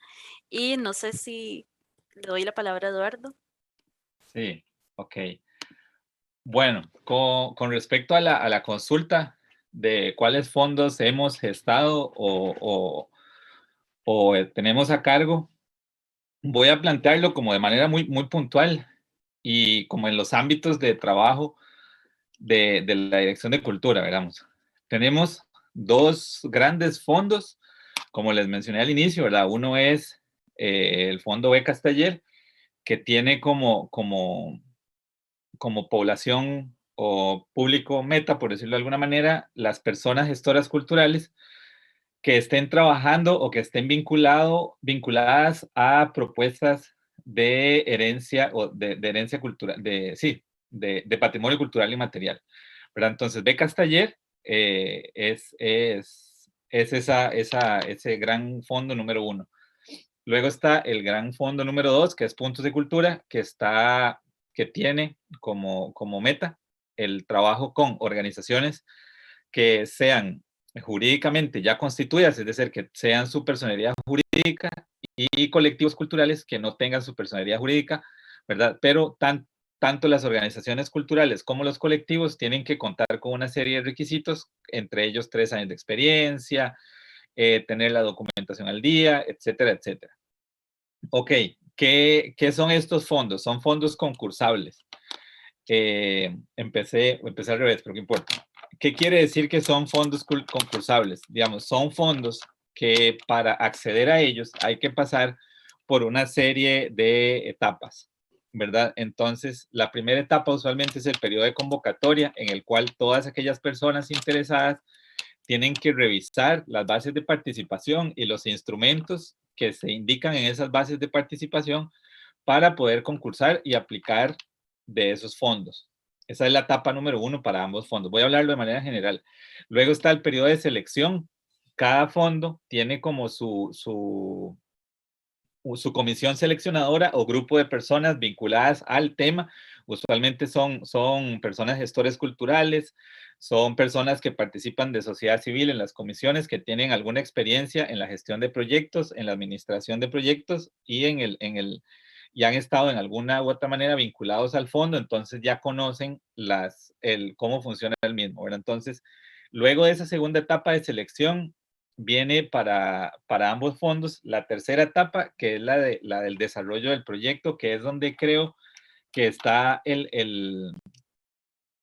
Y no sé si le doy la palabra a Eduardo. Sí, ok. Bueno, con respecto a la consulta de cuáles fondos hemos gestado o tenemos a cargo, voy a plantearlo como de manera muy, muy puntual y como en los ámbitos de trabajo de la Dirección de Cultura, veamos. Tenemos dos grandes fondos, como les mencioné al inicio, ¿verdad? Uno es el Fondo Becas Taller, que tiene como población o público meta, por decirlo de alguna manera, las gestoras culturales que estén trabajando o que estén vinculadas a propuestas de herencia o de herencia cultural, de patrimonio cultural y material, ¿verdad? Entonces, Becas Taller es ese gran fondo número uno. Luego está el gran fondo número dos, que es Puntos de Cultura, que tiene como meta el trabajo con organizaciones que sean jurídicamente ya constituidas, es decir, que sean su personería jurídica, y colectivos culturales que no tengan su personería jurídica, ¿verdad? Pero tanto las organizaciones culturales como los colectivos tienen que contar con una serie de requisitos, entre ellos 3 años de experiencia, tener la documentación al día, etcétera, etcétera. Ok, ¿qué son estos fondos? Son fondos concursables. Empecé al revés, pero ¿qué importa? ¿Qué quiere decir que son fondos concursables? Digamos, son fondos que para acceder a ellos hay que pasar por una serie de etapas, ¿verdad? Entonces, la primera etapa usualmente es el periodo de convocatoria, en el cual todas aquellas personas interesadas tienen que revisar las bases de participación y los instrumentos que se indican en esas bases de participación para poder concursar y aplicar de esos fondos. Esa es la etapa número 1 para ambos fondos. Voy a hablarlo de manera general. Luego está el periodo de selección. Cada fondo tiene como su comisión seleccionadora o grupo de personas vinculadas al tema. Usualmente son personas gestores culturales, son personas que participan de sociedad civil en las comisiones, que tienen alguna experiencia en la gestión de proyectos, en la administración de proyectos y y han estado en alguna u otra manera vinculados al fondo, entonces ya conocen cómo funciona el mismo, ¿verdad? Entonces, luego de esa segunda etapa de selección, viene para ambos fondos la tercera etapa, que es la del desarrollo del proyecto, que es donde creo que está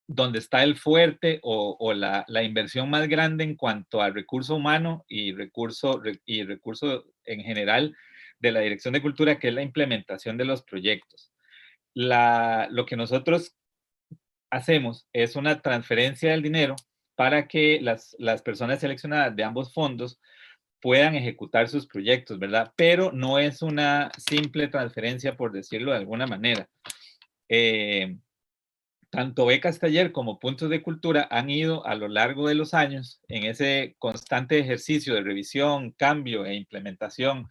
donde está el fuerte o la inversión más grande en cuanto al recurso humano y recurso en general de la Dirección de Cultura, que es la implementación de los proyectos. Lo que nosotros hacemos es una transferencia del dinero para que las personas seleccionadas de ambos fondos puedan ejecutar sus proyectos, ¿verdad? Pero no es una simple transferencia, por decirlo de alguna manera. Tanto becas taller como puntos de cultura han ido a lo largo de los años en ese constante ejercicio de revisión, cambio e implementación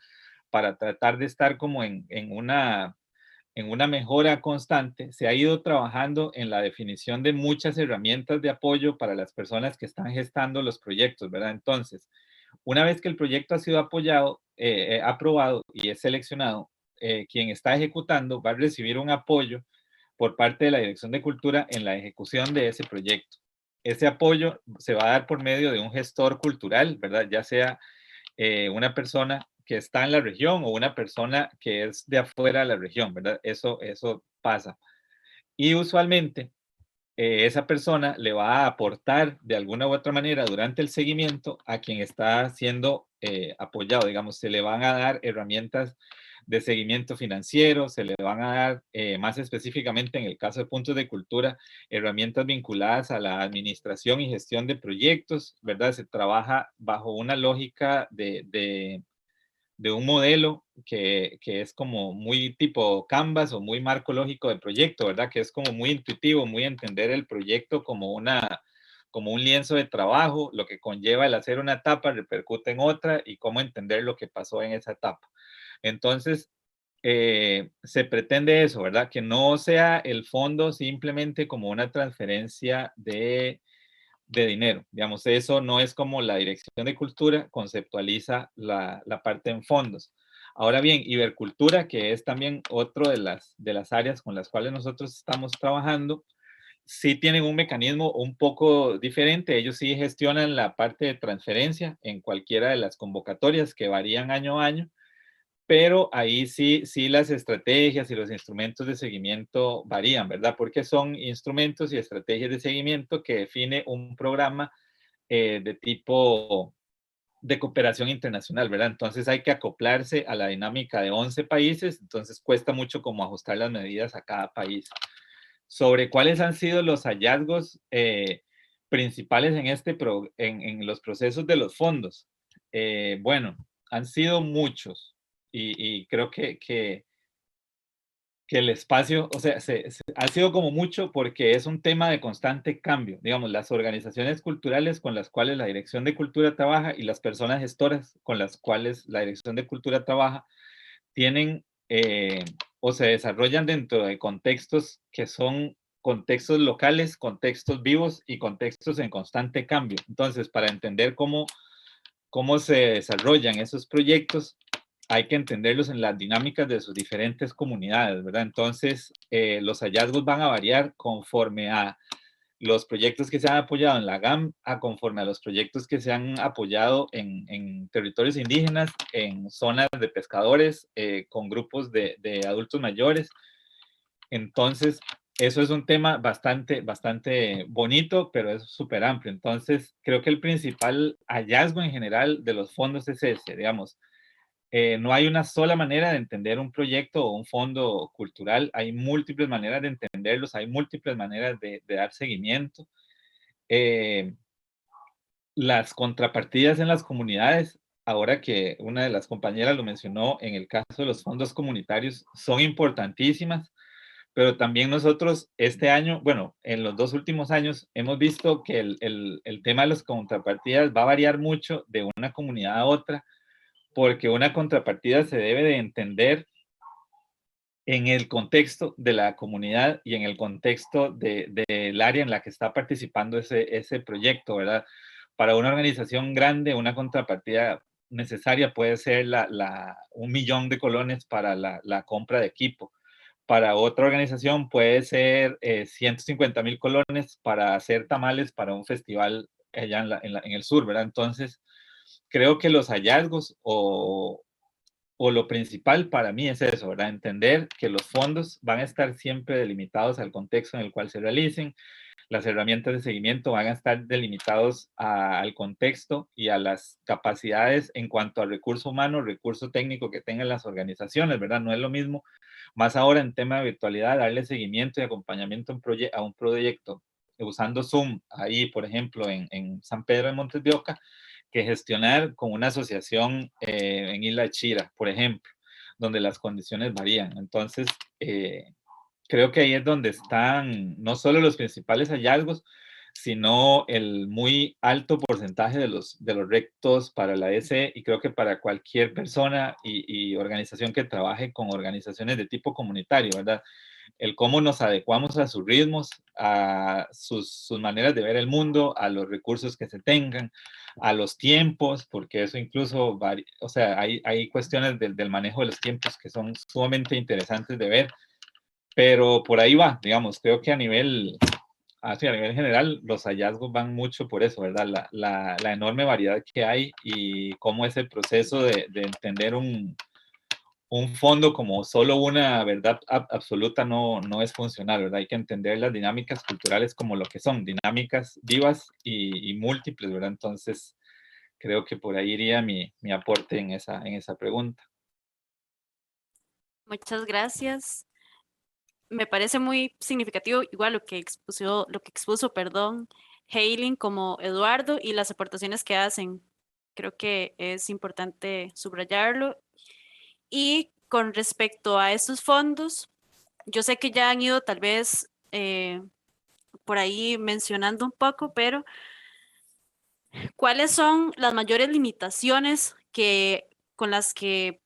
para tratar de estar como en una mejora constante. Se ha ido trabajando en la definición de muchas herramientas de apoyo para las personas que están gestando los proyectos, ¿verdad? Entonces, una vez que el proyecto ha sido aprobado y es seleccionado, quien está ejecutando va a recibir un apoyo por parte de la Dirección de Cultura en la ejecución de ese proyecto. Ese apoyo se va a dar por medio de un gestor cultural, ¿verdad? Ya sea una persona que está en la región o una persona que es de afuera de la región, ¿verdad? Eso pasa. Y usualmente esa persona le va a aportar de alguna u otra manera durante el seguimiento a quien está siendo apoyado. Digamos, se le van a dar herramientas de seguimiento financiero, se le van a dar, más específicamente en el caso de puntos de cultura, herramientas vinculadas a la administración y gestión de proyectos, ¿verdad? Se trabaja bajo una lógica de un modelo que es como muy tipo Canvas o muy marco lógico de proyecto, ¿verdad? Que es como muy intuitivo, muy entender el proyecto como un lienzo de trabajo, lo que conlleva el hacer una etapa repercute en otra y cómo entender lo que pasó en esa etapa. Entonces, se pretende eso, ¿verdad? Que no sea el fondo simplemente como una transferencia de dinero. Digamos, eso no es como la Dirección de Cultura conceptualiza la parte en fondos. Ahora bien, Ibercultura, que es también otro de las áreas con las cuales nosotros estamos trabajando, sí tienen un mecanismo un poco diferente. Ellos sí gestionan la parte de transferencia en cualquiera de las convocatorias que varían año a año, pero ahí sí las estrategias y los instrumentos de seguimiento varían, ¿verdad? Porque son instrumentos y estrategias de seguimiento que define un programa de tipo de cooperación internacional, ¿verdad? Entonces hay que acoplarse a la dinámica de 11 países, entonces cuesta mucho como ajustar las medidas a cada país. Sobre cuáles han sido los hallazgos principales en los procesos de los fondos. Bueno, han sido muchos y creo que el espacio, o sea, ha sido como mucho porque es un tema de constante cambio. Digamos, las organizaciones culturales con las cuales la Dirección de Cultura trabaja y las personas gestoras con las cuales la Dirección de Cultura trabaja tienen o se desarrollan dentro de contextos que son contextos locales, contextos vivos y contextos en constante cambio. Entonces, para entender cómo se desarrollan esos proyectos, hay que entenderlos en las dinámicas de sus diferentes comunidades, ¿verdad? Entonces, los hallazgos van a variar conforme a los proyectos que se han apoyado en la GAM, conforme a los proyectos que se han apoyado en territorios indígenas, en zonas de pescadores, con grupos de adultos mayores. Entonces, eso es un tema bastante bonito, pero es súper amplio. Entonces, creo que el principal hallazgo en general de los fondos es ese, digamos. No hay una sola manera de entender un proyecto o un fondo cultural. Hay múltiples maneras de entenderlos, hay múltiples maneras de dar seguimiento. Las contrapartidas en las comunidades, ahora que una de las compañeras lo mencionó, en el caso de los fondos comunitarios, son importantísimas pero también nosotros este año, bueno, en los 2 últimos años hemos visto que el tema de las contrapartidas va a variar mucho de una comunidad a otra, porque una contrapartida se debe de entender en el contexto de la comunidad y en el contexto del área en la que está participando ese proyecto, ¿verdad? Para una organización grande, una contrapartida necesaria puede ser 1.000.000 de colones para la compra de equipo. Para otra organización puede ser 150.000 colones para hacer tamales para un festival allá en el sur, ¿verdad? Entonces, creo que los hallazgos o lo principal para mí es eso, ¿verdad? Entender que los fondos van a estar siempre delimitados al contexto en el cual se realicen, las herramientas de seguimiento van a estar delimitados al contexto y a las capacidades en cuanto al recurso humano, recurso técnico que tengan las organizaciones, ¿verdad? No es lo mismo, más ahora en tema de virtualidad, darle seguimiento y acompañamiento a un proyecto usando Zoom, ahí, por ejemplo, en San Pedro de Montes de Oca, que gestionar con una asociación en Isla Chira, por ejemplo, donde las condiciones varían. Entonces, creo que ahí es donde están no solo los principales hallazgos, sino el muy alto porcentaje de los retos para la ESE y creo que para cualquier persona y organización que trabaje con organizaciones de tipo comunitario, ¿verdad? El cómo nos adecuamos a sus ritmos, a sus maneras de ver el mundo, a los recursos que se tengan, a los tiempos, porque eso incluso, o sea, hay cuestiones del manejo de los tiempos que son sumamente interesantes de ver, pero por ahí va, digamos, creo que a nivel general, los hallazgos van mucho por eso, ¿verdad? La enorme variedad que hay y cómo es el proceso de entender un fondo como solo una verdad absoluta no es funcional, ¿verdad? Hay que entender las dinámicas culturales como lo que son, dinámicas vivas y múltiples, ¿verdad? Entonces, creo que por ahí iría mi aporte en esa pregunta. Muchas gracias. Me parece muy significativo igual lo que expuso, perdón, Hailing como Eduardo y las aportaciones que hacen. Creo que es importante subrayarlo. Y con respecto a estos fondos, yo sé que ya han ido tal vez por ahí mencionando un poco, pero ¿cuáles son las mayores limitaciones con las que,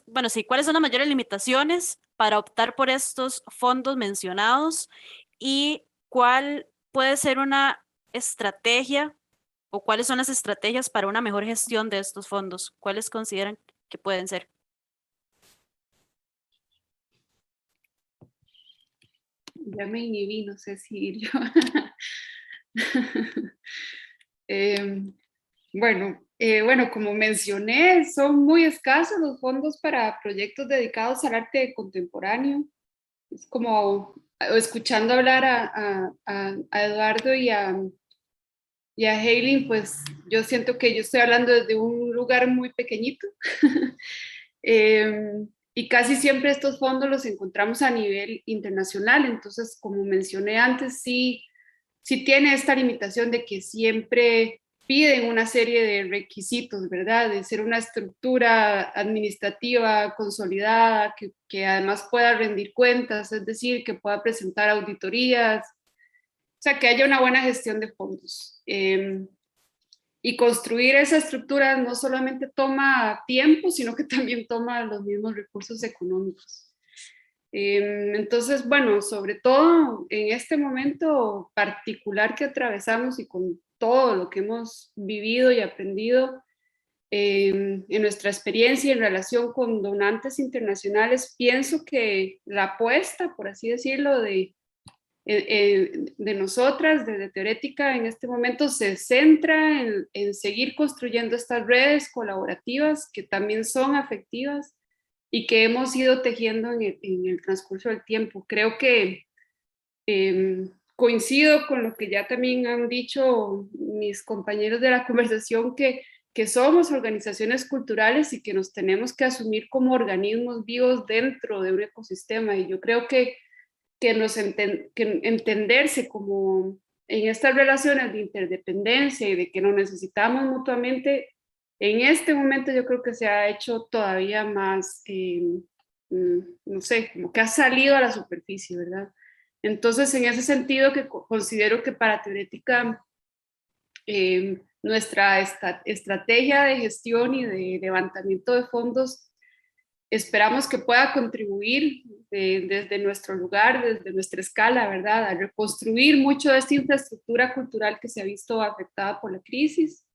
bueno, sí, cuáles son las mayores limitaciones para optar por estos fondos mencionados y cuál puede ser una estrategia o cuáles son las estrategias para una mejor gestión de estos fondos? ¿Cuáles consideran que pueden ser? Ya me inhibí, no sé si ir yo. Bueno, como mencioné, son muy escasos los fondos para proyectos dedicados al arte contemporáneo. Es como escuchando hablar a Eduardo y a Hailing, pues yo siento que yo estoy hablando desde un lugar muy pequeñito. Y casi siempre estos fondos los encontramos a nivel internacional. Entonces, como mencioné antes, sí tiene esta limitación de que siempre piden una serie de requisitos, ¿verdad? De ser una estructura administrativa consolidada, que además pueda rendir cuentas, es decir, que pueda presentar auditorías, o sea, que haya una buena gestión de fondos. Y construir esa estructura no solamente toma tiempo, sino que también toma los mismos recursos económicos. Entonces, bueno, sobre todo en este momento particular que atravesamos y con todo lo que hemos vivido y aprendido en nuestra experiencia en relación con donantes internacionales, pienso que la apuesta, por así decirlo, de nosotras, desde Teorética, en este momento se centra en seguir construyendo estas redes colaborativas que también son afectivas y que hemos ido tejiendo en el transcurso del tiempo. Creo que coincido con lo que ya también han dicho mis compañeros de la conversación, que somos organizaciones culturales y que nos tenemos que asumir como organismos vivos dentro de un ecosistema. Y yo creo que entenderse como en estas relaciones de interdependencia y de que nos necesitamos mutuamente, en este momento yo creo que se ha hecho todavía más no sé, como que ha salido a la superficie, ¿verdad? Entonces, en ese sentido, que considero que para Teorética nuestra estrategia de gestión y de levantamiento de fondos esperamos que pueda contribuir desde nuestro lugar, desde nuestra escala, ¿verdad? A reconstruir mucho de esta infraestructura cultural que se ha visto afectada por la crisis.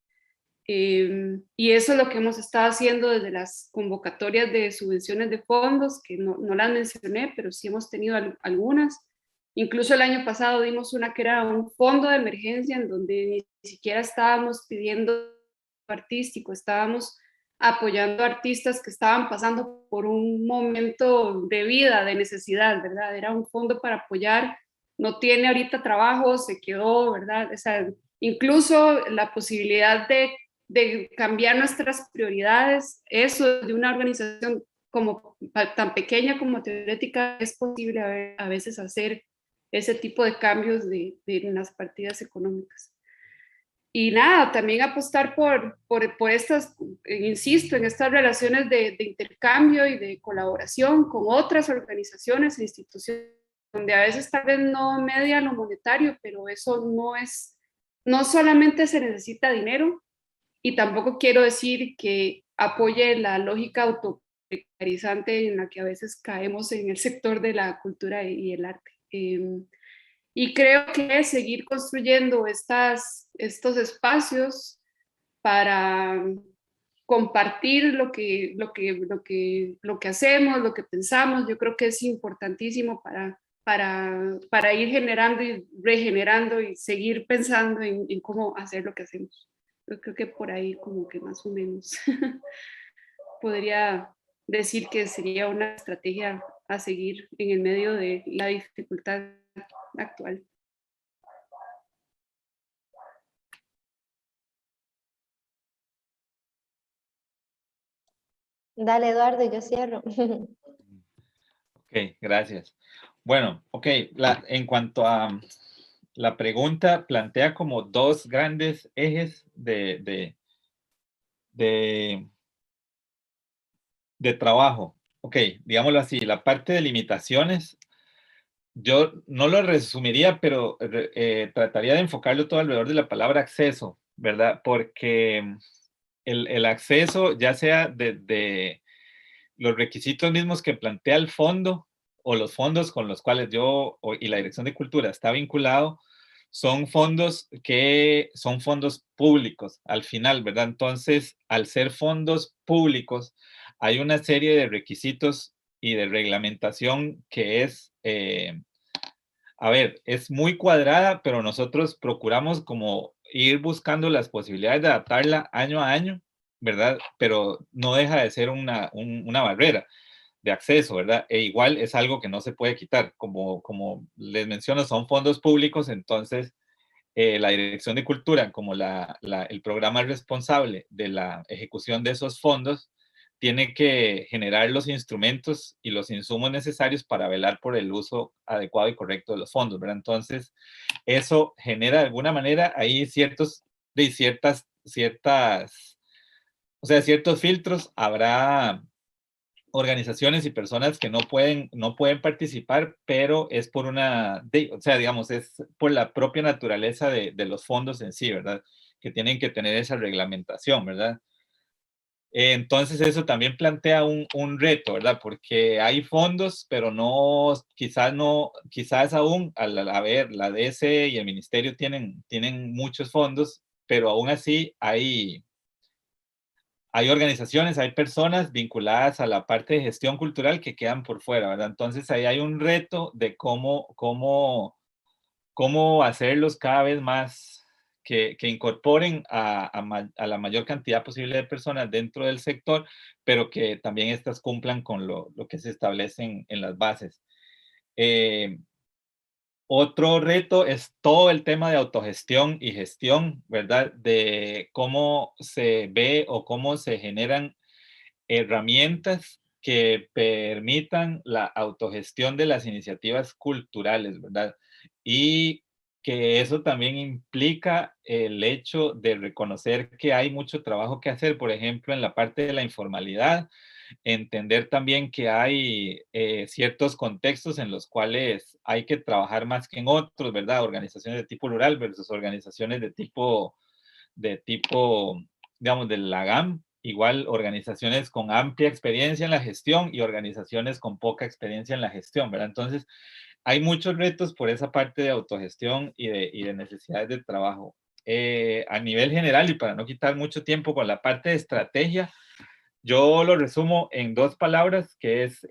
Y eso es lo que hemos estado haciendo desde las convocatorias de subvenciones de fondos, que no las mencioné, pero sí hemos tenido algunas. Incluso el año pasado dimos una que era un fondo de emergencia en donde ni siquiera estábamos pidiendo artístico, estábamos apoyando a artistas que estaban pasando por un momento de vida, de necesidad, ¿verdad? Era un fondo para apoyar, no tiene ahorita trabajo, se quedó, ¿verdad? O sea, incluso la posibilidad de cambiar nuestras prioridades, eso de una organización como tan pequeña como Teorética, es posible a veces hacer ese tipo de cambios en las partidas económicas. Y nada, también apostar por estas, insisto, en estas relaciones de intercambio y de colaboración con otras organizaciones e instituciones, donde a veces tal vez no media lo monetario, pero eso no solamente se necesita dinero, y tampoco quiero decir que apoye la lógica autoprecarizante en la que a veces caemos en el sector de la cultura y el arte. Y creo que seguir construyendo estos espacios para compartir lo que hacemos, lo que pensamos, yo creo que es importantísimo para ir generando y regenerando y seguir pensando en cómo hacer lo que hacemos. Yo creo que por ahí como que más o menos podría decir que sería una estrategia a seguir en el medio de la dificultad actual. Dale, Eduardo, y yo cierro. Ok, gracias. Bueno, ok, en cuanto a la pregunta, plantea como dos grandes ejes de trabajo. Ok, digámoslo así, la parte de limitaciones, yo no lo resumiría, pero trataría de enfocarlo todo alrededor de la palabra acceso, ¿verdad? Porque el acceso, ya sea de los requisitos mismos que plantea el fondo o los fondos con los cuales yo y la Dirección de Cultura está vinculado, son fondos que son fondos públicos al final, ¿verdad? Entonces, al ser fondos públicos, hay una serie de requisitos y de reglamentación que es, a ver, es muy cuadrada, pero nosotros procuramos como ir buscando las posibilidades de adaptarla año a año, ¿verdad? Pero no deja de ser una barrera de acceso, ¿verdad? E igual es algo que no se puede quitar. Como les menciono, son fondos públicos, entonces la Dirección de Cultura, como el programa responsable de la ejecución de esos fondos, tiene que generar los instrumentos y los insumos necesarios para velar por el uso adecuado y correcto de los fondos, ¿verdad? Entonces, eso genera de alguna manera ahí ciertos ciertos filtros. Habrá organizaciones y personas que no pueden participar, pero es por o sea, digamos, es por la propia naturaleza de los fondos en sí, ¿verdad? Que tienen que tener esa reglamentación, ¿verdad? Entonces eso también plantea un reto, ¿verdad? Porque hay fondos, pero quizás aún, a ver, la DC y el ministerio tienen muchos fondos, pero aún así hay organizaciones, hay personas vinculadas a la parte de gestión cultural que quedan por fuera, ¿verdad? Entonces ahí hay un reto de cómo hacerlos cada vez más, que incorporen a la mayor cantidad posible de personas dentro del sector, pero que también estas cumplan con lo que se establece en las bases. Otro reto es todo el tema de autogestión y gestión, ¿verdad? De cómo se ve o cómo se generan herramientas que permitan la autogestión de las iniciativas culturales, ¿verdad? Y que eso también implica el hecho de reconocer que hay mucho trabajo que hacer, por ejemplo, en la parte de la informalidad, entender también que hay ciertos contextos en los cuales hay que trabajar más que en otros, ¿verdad? Organizaciones de tipo rural versus organizaciones de tipo, digamos, de la GAM, igual organizaciones con amplia experiencia en la gestión y organizaciones con poca experiencia en la gestión, ¿verdad? Entonces, hay muchos retos por esa parte de autogestión y de necesidades de trabajo. A nivel general, y para no quitar mucho tiempo con la parte de estrategia, yo lo resumo en dos palabras, que es,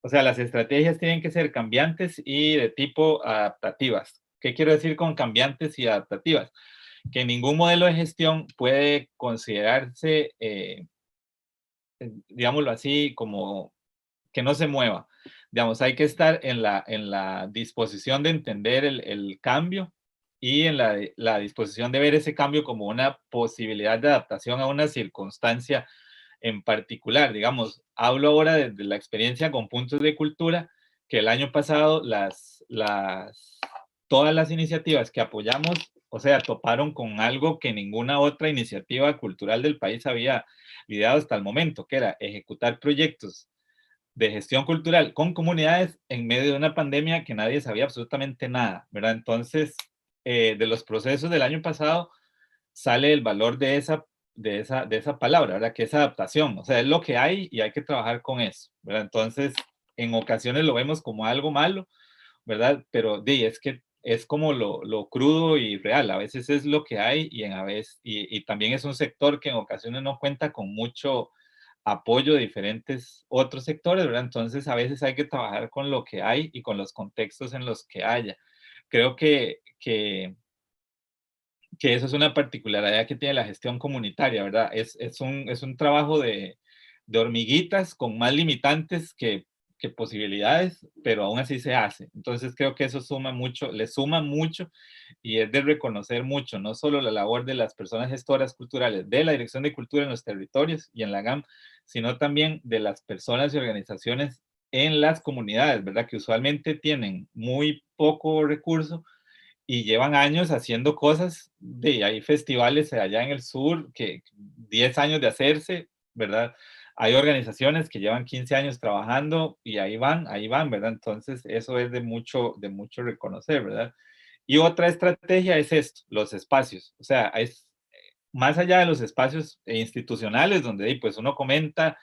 o sea, las estrategias tienen que ser cambiantes y de tipo adaptativas. ¿Qué quiero decir con cambiantes y adaptativas? Que ningún modelo de gestión puede considerarse, digámoslo así, como que no se mueva. Digamos, hay que estar en la disposición de entender el cambio y en la disposición de ver ese cambio como una posibilidad de adaptación a una circunstancia en particular. Digamos, hablo ahora de la experiencia con puntos de cultura, que el año pasado todas las iniciativas que apoyamos, o sea, toparon con algo que ninguna otra iniciativa cultural del país había lidiado hasta el momento, que era ejecutar proyectos de gestión cultural con comunidades en medio de una pandemia que nadie sabía absolutamente nada, ¿verdad? Entonces, de los procesos del año pasado sale el valor de esa palabra, ¿verdad? Que es adaptación, o sea, es lo que hay y hay que trabajar con eso, ¿verdad? Entonces, en ocasiones lo vemos como algo malo, ¿verdad? Pero es que es como lo crudo y real, a veces es lo que hay y también es un sector que en ocasiones no cuenta con mucho apoyo de diferentes otros sectores, ¿verdad? Entonces a veces hay que trabajar con lo que hay y con los contextos en los que haya. Creo que eso es una particularidad que tiene la gestión comunitaria, ¿verdad? Es un trabajo de hormiguitas con más limitantes que posibilidades, pero aún así se hace. Entonces creo que eso suma mucho, le suma mucho y es de reconocer mucho, no solo la labor de las personas gestoras culturales de la Dirección de Cultura en los territorios y en la GAM, sino también de las personas y organizaciones en las comunidades, ¿verdad? Que usualmente tienen muy poco recurso y llevan años haciendo cosas. Hay festivales allá en el sur que 10 años de hacerse, ¿verdad? Hay organizaciones que llevan 15 años trabajando y ahí van, ¿verdad? Entonces, eso es de mucho reconocer, ¿verdad? Y otra estrategia es esto, los espacios. O sea, es más allá de los espacios institucionales donde pues uno comenta,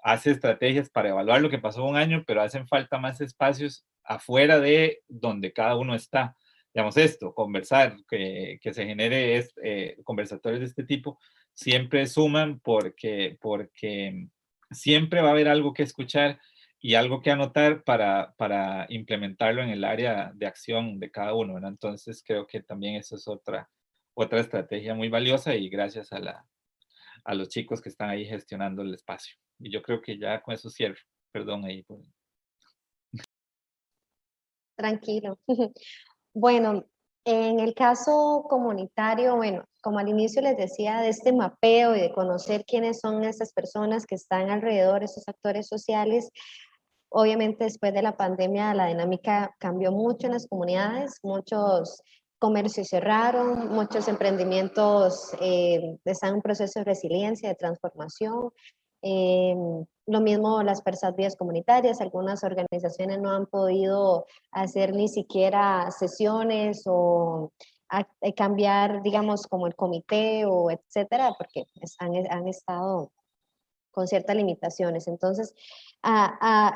hace estrategias para evaluar lo que pasó un año, pero hacen falta más espacios afuera de donde cada uno está. Digamos esto, conversar, que se genere conversatorios de este tipo, siempre suman porque siempre va a haber algo que escuchar y algo que anotar para implementarlo en el área de acción de cada uno, ¿verdad? Entonces creo que también eso es otra estrategia muy valiosa y gracias a los chicos que están ahí gestionando el espacio. Y yo creo que ya con eso cierro. Perdón ahí. Tranquilo. Bueno, en el caso comunitario, bueno, como al inicio les decía, de este mapeo y de conocer quiénes son esas personas que están alrededor, esos actores sociales, obviamente después de la pandemia la dinámica cambió mucho en las comunidades, muchos comercios cerraron, muchos emprendimientos están en un proceso de resiliencia, de transformación. Lo mismo las vías comunitarias, algunas organizaciones no han podido hacer ni siquiera sesiones o cambiar, digamos, como el comité o etcétera, porque pues, han estado con ciertas limitaciones. Entonces,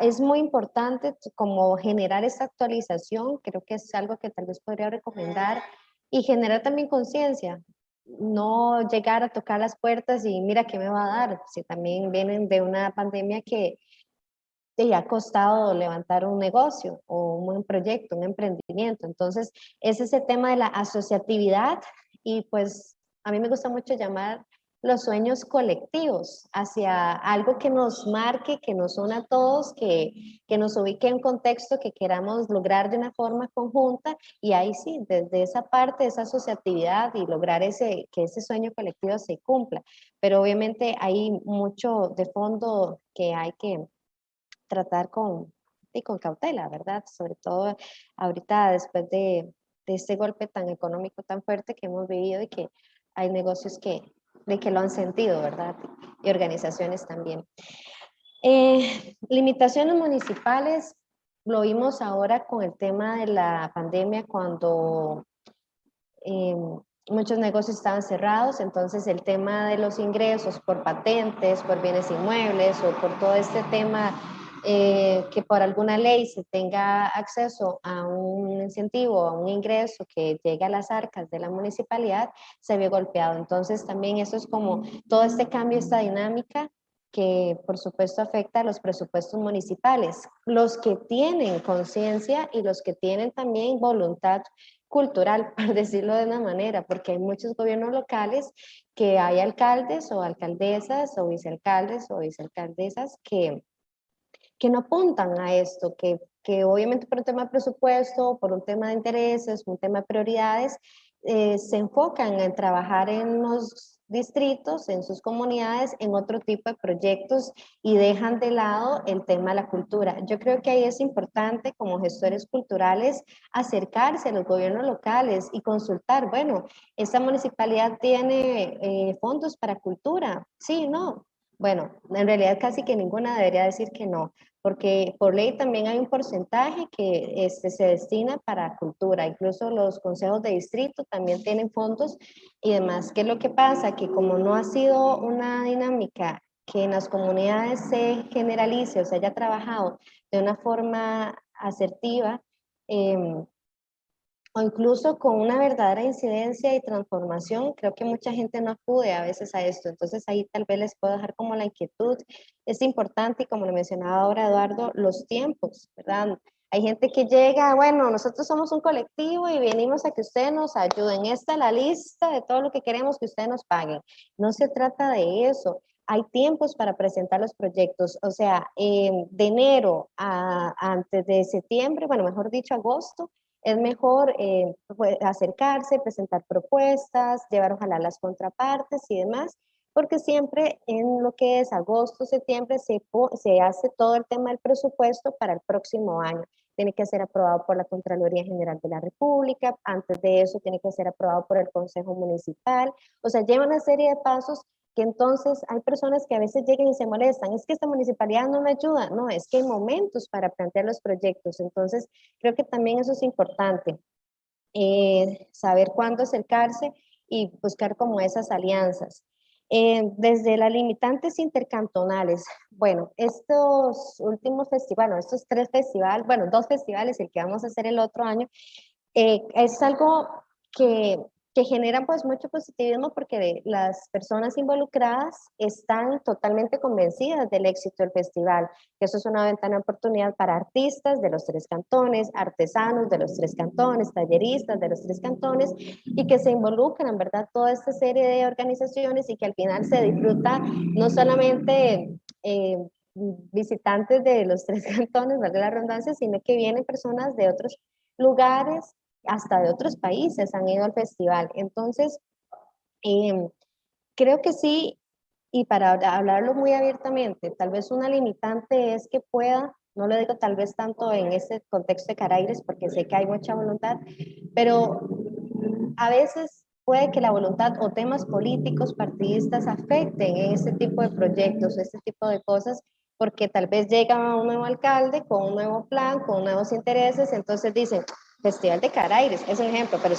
es muy importante como generar esa actualización, creo que es algo que tal vez podría recomendar, y generar también conciencia, no llegar a tocar las puertas y mira qué me va a dar, si también vienen de una pandemia que te ha costado levantar un negocio o un proyecto, un emprendimiento. Entonces, es ese tema de la asociatividad y pues a mí me gusta mucho llamar los sueños colectivos hacia algo que nos marque, que nos una a todos, que nos ubique en un contexto que queramos lograr de una forma conjunta y ahí sí, desde esa parte, esa asociatividad y lograr que ese sueño colectivo se cumpla. Pero obviamente hay mucho de fondo que hay que tratar con cautela, ¿verdad? Sobre todo ahorita después de este golpe tan económico tan fuerte que hemos vivido y que hay negocios que de que lo han sentido, ¿verdad? Y organizaciones también. Limitaciones municipales, lo vimos ahora con el tema de la pandemia cuando muchos negocios estaban cerrados, entonces el tema de los ingresos por patentes, por bienes inmuebles o por todo este tema que por alguna ley se tenga acceso a un incentivo, a un ingreso que llegue a las arcas de la municipalidad, se vio golpeado. Entonces también eso es como todo este cambio, esta dinámica que por supuesto afecta a los presupuestos municipales, los que tienen conciencia y los que tienen también voluntad cultural, por decirlo de una manera, porque hay muchos gobiernos locales que hay alcaldes o alcaldesas o vicealcaldesas que no apuntan a esto, que obviamente por un tema de presupuesto, por un tema de intereses, un tema de prioridades, se enfocan en trabajar en los distritos, en sus comunidades, en otro tipo de proyectos y dejan de lado el tema de la cultura. Yo creo que ahí es importante como gestores culturales acercarse a los gobiernos locales y consultar, bueno, ¿esta municipalidad tiene fondos para cultura? Sí, no. Bueno, en realidad casi que ninguna debería decir que no, porque por ley también hay un porcentaje que se destina para cultura, incluso los consejos de distrito también tienen fondos y demás. ¿Qué es lo que pasa? Que como no ha sido una dinámica que en las comunidades se generalice o se haya trabajado de una forma asertiva, o incluso con una verdadera incidencia y transformación, creo que mucha gente no acude a veces a esto. Entonces ahí tal vez les puedo dejar como la inquietud. Es importante, y como lo mencionaba ahora Eduardo, los tiempos, ¿verdad? Hay gente que llega, bueno, nosotros somos un colectivo y venimos a que ustedes nos ayuden. Esta es la lista de todo lo que queremos que ustedes nos paguen. No se trata de eso. Hay tiempos para presentar los proyectos, o sea, de enero a antes de septiembre, bueno, mejor dicho, agosto, es mejor acercarse, presentar propuestas, llevar ojalá las contrapartes y demás, porque siempre en lo que es agosto, septiembre, se hace todo el tema del presupuesto para el próximo año. Tiene que ser aprobado por la Contraloría General de la República, antes de eso tiene que ser aprobado por el Consejo Municipal, o sea, lleva una serie de pasos que entonces hay personas que a veces llegan y se molestan, es que esta municipalidad no me ayuda, no, es que hay momentos para plantear los proyectos, entonces creo que también eso es importante, saber cuándo acercarse y buscar como esas alianzas. Desde las limitantes intercantonales, bueno, estos últimos festivales, bueno, estos 3 festivales, bueno, 2 festivales, el que vamos a hacer el otro año, es algo que, que genera pues mucho positivismo porque las personas involucradas están totalmente convencidas del éxito del festival, que eso es una ventana de oportunidad para artistas de los 3 cantones, artesanos de los 3 cantones, talleristas de los 3 cantones y que se involucran, ¿verdad? Toda esta serie de organizaciones y que al final se disfruta no solamente visitantes de los 3 cantones, valga la redundancia, sino que vienen personas de otros lugares, hasta de otros países han ido al festival. Entonces, creo que sí, y para hablarlo muy abiertamente, tal vez una limitante es que pueda, no lo digo tal vez tanto en ese contexto de Caraires, porque sé que hay mucha voluntad, pero a veces puede que la voluntad o temas políticos, partidistas afecten en este tipo de proyectos, este tipo de cosas, porque tal vez llega un nuevo alcalde con un nuevo plan, con nuevos intereses, entonces dicen, Festival de Caraires, es un ejemplo, pero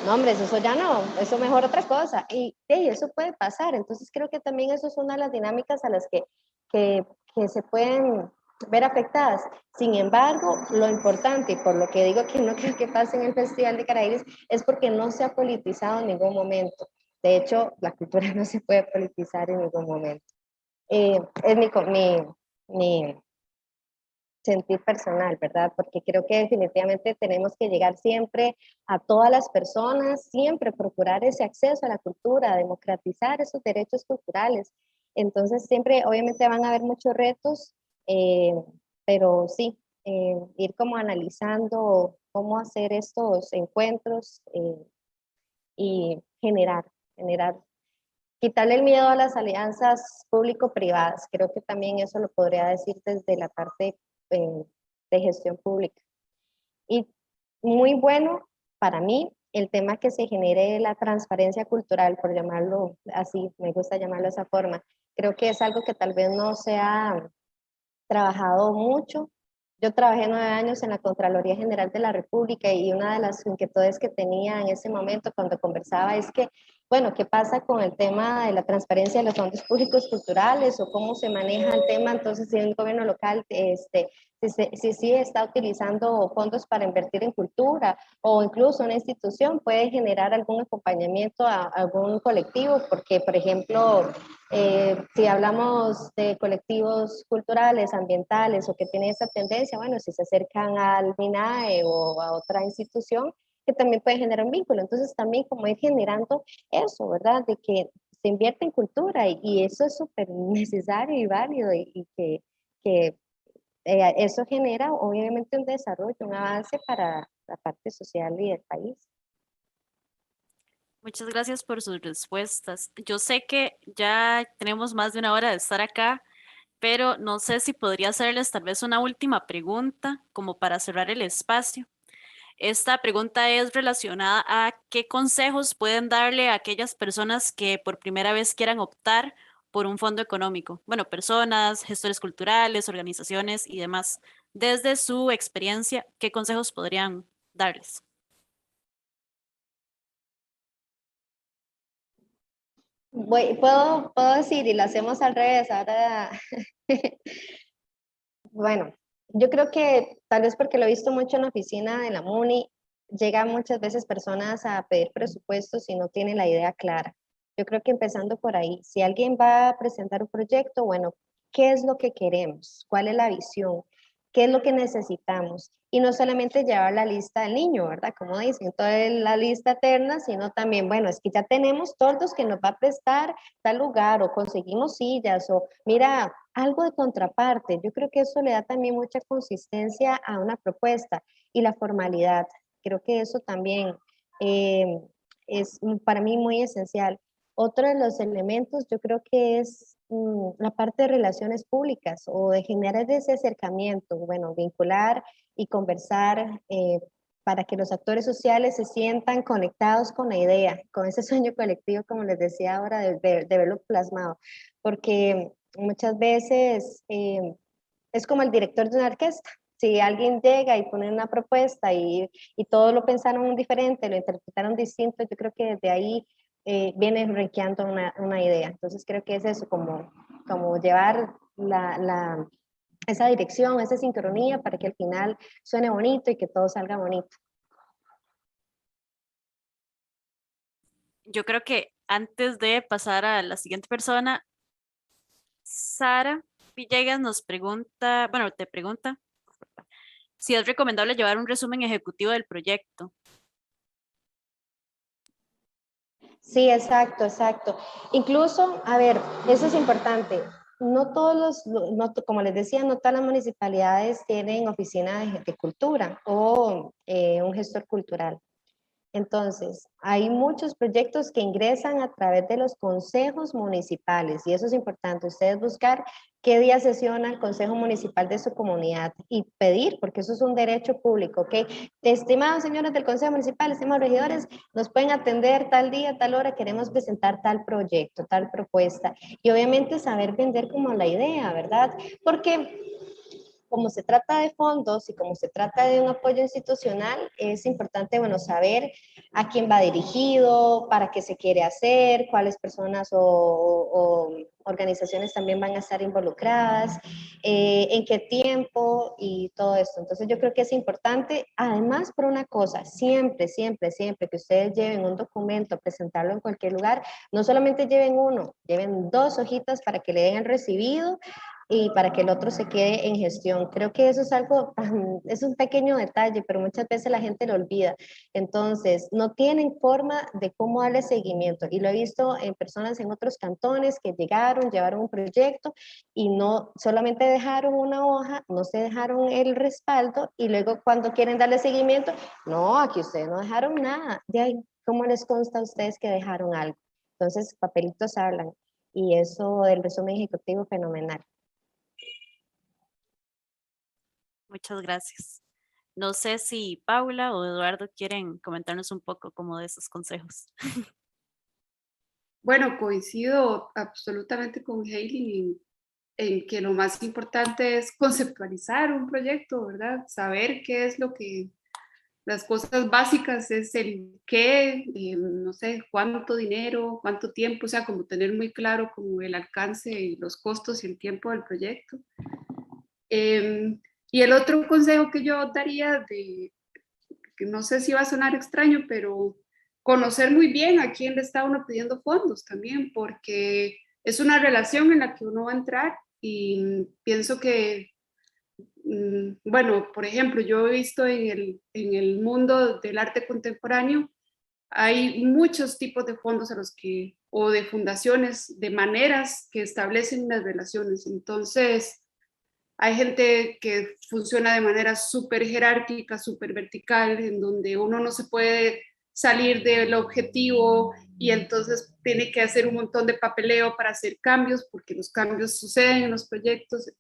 no, hombre, eso ya no, eso mejor otra cosa, y eso puede pasar, entonces creo que también eso es una de las dinámicas a las que se pueden ver afectadas. Sin embargo, lo importante, y por lo que digo que no creo que pase en el Festival de Caraires, es porque no se ha politizado en ningún momento. De hecho, la cultura no se puede politizar en ningún momento. Es mi sentir personal, ¿verdad? Porque creo que definitivamente tenemos que llegar siempre a todas las personas, siempre procurar ese acceso a la cultura, democratizar esos derechos culturales. Entonces, siempre, obviamente van a haber muchos retos, eh, pero sí, ir como analizando cómo hacer estos encuentros y generar quitarle el miedo a las alianzas público-privadas. Creo que también eso lo podría decir desde la parte de gestión pública. Y muy bueno para mí el tema que se genere la transparencia cultural, por llamarlo así, me gusta llamarlo de esa forma, creo que es algo que tal vez no se ha trabajado mucho. Yo trabajé 9 años en la Contraloría General de la República y una de las inquietudes que tenía en ese momento cuando conversaba es que, bueno, ¿qué pasa con el tema de la transparencia de los fondos públicos culturales o cómo se maneja el tema? Entonces, si un gobierno local si está utilizando fondos para invertir en cultura o incluso una institución puede generar algún acompañamiento a algún colectivo, porque, por ejemplo, si hablamos de colectivos culturales, ambientales o que tienen esa tendencia, bueno, si se acercan al MINAE o a otra institución, que también puede generar un vínculo. Entonces también como ir generando eso, ¿verdad? De que se invierte en cultura y eso es súper necesario y válido que eso genera obviamente un desarrollo, un avance para la parte social y del país. Muchas gracias por sus respuestas. Yo sé que ya tenemos más de una hora de estar acá, pero no sé si podría hacerles tal vez una última pregunta como para cerrar el espacio. Esta pregunta es relacionada a qué consejos pueden darle a aquellas personas que por primera vez quieran optar por un fondo económico. Bueno, personas, gestores culturales, organizaciones y demás. Desde su experiencia, ¿qué consejos podrían darles? Puedo decir, y lo hacemos al revés, ahora, bueno, yo creo que tal vez porque lo he visto mucho en la oficina de la MUNI, llegan muchas veces personas a pedir presupuestos y no tienen la idea clara. Yo creo que empezando por ahí, si alguien va a presentar un proyecto, bueno, ¿qué es lo que queremos? ¿Cuál es la visión? ¿Qué es lo que necesitamos? Y no solamente llevar la lista del niño, ¿verdad? Como dicen, toda la lista eterna, sino también, bueno, es que ya tenemos tordos que nos va a prestar tal lugar o conseguimos sillas o mira, algo de contraparte. Yo creo que eso le da también mucha consistencia a una propuesta y la formalidad. Creo que eso también eh, es para mí muy esencial. Otro de los elementos yo creo que es la parte de relaciones públicas o de generar ese acercamiento, bueno, vincular y conversar para que los actores sociales se sientan conectados con la idea, con ese sueño colectivo, como les decía ahora, de verlo plasmado. Porque muchas veces es como el director de una orquesta. Si alguien llega y pone una propuesta y todos lo pensaron diferente, lo interpretaron distinto, yo creo que desde ahí viene rankeando una idea. Entonces creo que es eso, como llevar esa dirección, esa sincronía para que al final suene bonito y que todo salga bonito. Yo creo que antes de pasar a la siguiente persona, Sara Villegas nos pregunta, bueno, te pregunta si es recomendable llevar un resumen ejecutivo del proyecto. Sí, exacto, exacto. Incluso, a ver, eso es importante. No todos como les decía, no todas las municipalidades tienen oficina de cultura o un gestor cultural. Entonces, hay muchos proyectos que ingresan a través de los consejos municipales y eso es importante, ustedes buscar qué día sesiona el consejo municipal de su comunidad y pedir, porque eso es un derecho público, ¿ok? Estimados señores del consejo municipal, estimados regidores, nos pueden atender tal día, tal hora, queremos presentar tal proyecto, tal propuesta y obviamente saber vender como la idea, ¿verdad? Porque como se trata de fondos y como se trata de un apoyo institucional, es importante, bueno, saber a quién va dirigido, para qué se quiere hacer, cuáles personas o organizaciones también van a estar involucradas, en qué tiempo y todo esto. Entonces yo creo que es importante, además por una cosa, siempre, siempre, siempre que ustedes lleven un documento, presentarlo en cualquier lugar, no solamente lleven uno, lleven 2 hojitas para que le den el recibido y para que el otro se quede en gestión. Creo que eso es algo, es un pequeño detalle, pero muchas veces la gente lo olvida. Entonces, no tienen forma de cómo darle seguimiento. Y lo he visto en personas en otros cantones que llegaron, llevaron un proyecto y no solamente dejaron una hoja, no se dejaron el respaldo y luego cuando quieren darle seguimiento, no, aquí ustedes no dejaron nada. De ahí, ¿cómo les consta a ustedes que dejaron algo? Entonces, papelitos hablan. Y eso del resumen ejecutivo, fenomenal. Muchas gracias. No sé si Paula o Eduardo quieren comentarnos un poco como de esos consejos. Bueno, coincido absolutamente con Hailey en que lo más importante es conceptualizar un proyecto, ¿verdad? Saber qué es lo que, las cosas básicas es el qué, no sé, cuánto dinero, cuánto tiempo, o sea, como tener muy claro como el alcance y los costos y el tiempo del proyecto. Y el otro consejo que yo daría, que no sé si va a sonar extraño, pero conocer muy bien a quién le está uno pidiendo fondos también, porque es una relación en la que uno va a entrar y pienso que, bueno, por ejemplo, yo he visto en el mundo del arte contemporáneo, hay muchos tipos de fondos a los que, o de fundaciones, de maneras que establecen las relaciones. Entonces, hay gente que funciona de manera súper jerárquica, súper vertical, en donde uno no se puede salir del objetivo y entonces tiene que hacer un montón de papeleo para hacer cambios, porque los cambios suceden en los proyectos.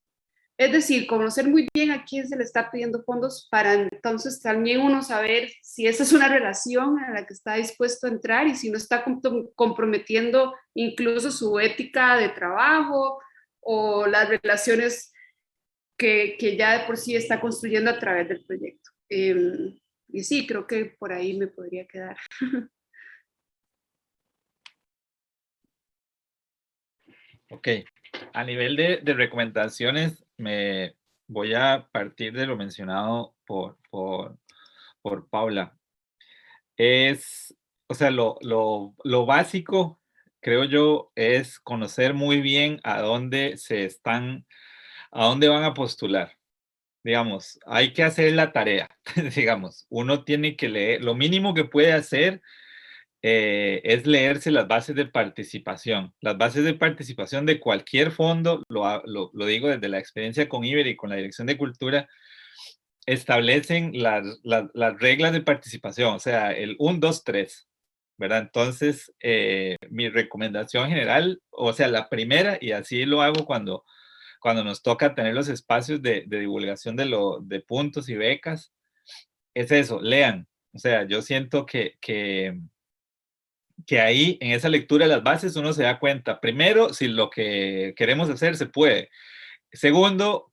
Es decir, conocer muy bien a quién se le está pidiendo fondos para entonces también uno saber si esa es una relación a la que está dispuesto a entrar y si no está comprometiendo incluso su ética de trabajo o las relaciones que ya de por sí está construyendo a través del proyecto. Y sí, creo que por ahí me podría quedar. Ok, a nivel de recomendaciones, me voy a partir de lo mencionado por Paula. O sea, lo básico, creo yo, es conocer muy bien a dónde van a postular. Digamos, hay que hacer la tarea, digamos, uno tiene que leer, lo mínimo que puede hacer es leerse las bases de participación. Las bases de participación de cualquier fondo, lo digo desde la experiencia con Iber y con la Dirección de Cultura, establecen las reglas de participación, o sea, el 1, 2, 3, ¿verdad? Entonces, mi recomendación general, o sea, la primera, y así lo hago cuando nos toca tener los espacios de divulgación de puntos y becas, es eso, lean. O sea, yo siento que ahí en esa lectura de las bases uno se da cuenta, primero, si lo que queremos hacer se puede. Segundo,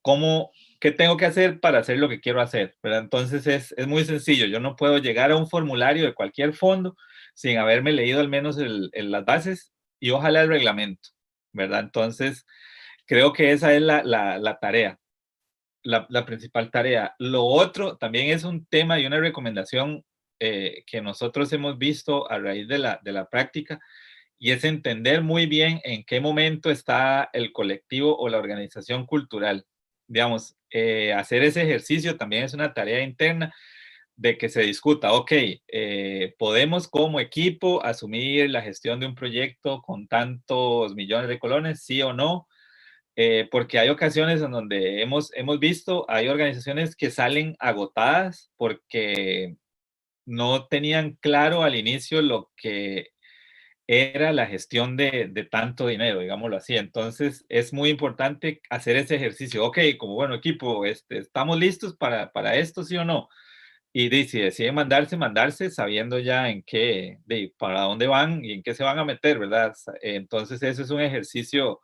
qué tengo que hacer para hacer lo que quiero hacer, ¿verdad? Entonces es muy sencillo, yo no puedo llegar a un formulario de cualquier fondo sin haberme leído al menos las bases y ojalá el reglamento, ¿verdad? Entonces, creo que esa es la tarea, la principal tarea. Lo otro también es un tema y una recomendación que nosotros hemos visto a raíz de la práctica y es entender muy bien en qué momento está el colectivo o la organización cultural. Digamos, hacer ese ejercicio también es una tarea interna de que se discuta, ok, podemos como equipo asumir la gestión de un proyecto con tantos millones de colones, sí o no, porque hay ocasiones en donde hemos visto, hay organizaciones que salen agotadas porque no tenían claro al inicio lo que era la gestión de tanto dinero, digámoslo así. Entonces, es muy importante hacer ese ejercicio. Ok, como bueno equipo, ¿estamos listos para esto, sí o no? Y si deciden mandarse sabiendo ya en qué, para dónde van y en qué se van a meter, ¿verdad? Entonces, eso es un ejercicio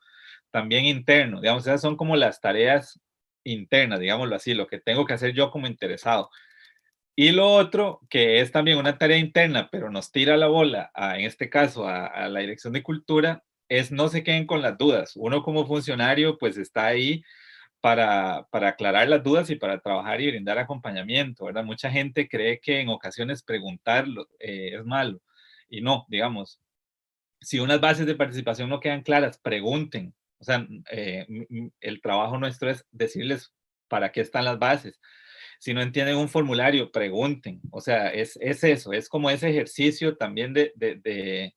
también interno. Digamos, esas son como las tareas internas, digámoslo así, lo que tengo que hacer yo como interesado. Y lo otro, que es también una tarea interna, pero nos tira la bola, en este caso, a la Dirección de Cultura, es no se queden con las dudas. Uno como funcionario, pues está ahí para aclarar las dudas y para trabajar y brindar acompañamiento, ¿verdad? Mucha gente cree que en ocasiones preguntarlo es malo. Y no, digamos, si unas bases de participación no quedan claras, pregunten. O sea, el trabajo nuestro es decirles para qué están las bases. Si no entienden un formulario, pregunten. O sea, es eso, es como ese ejercicio también de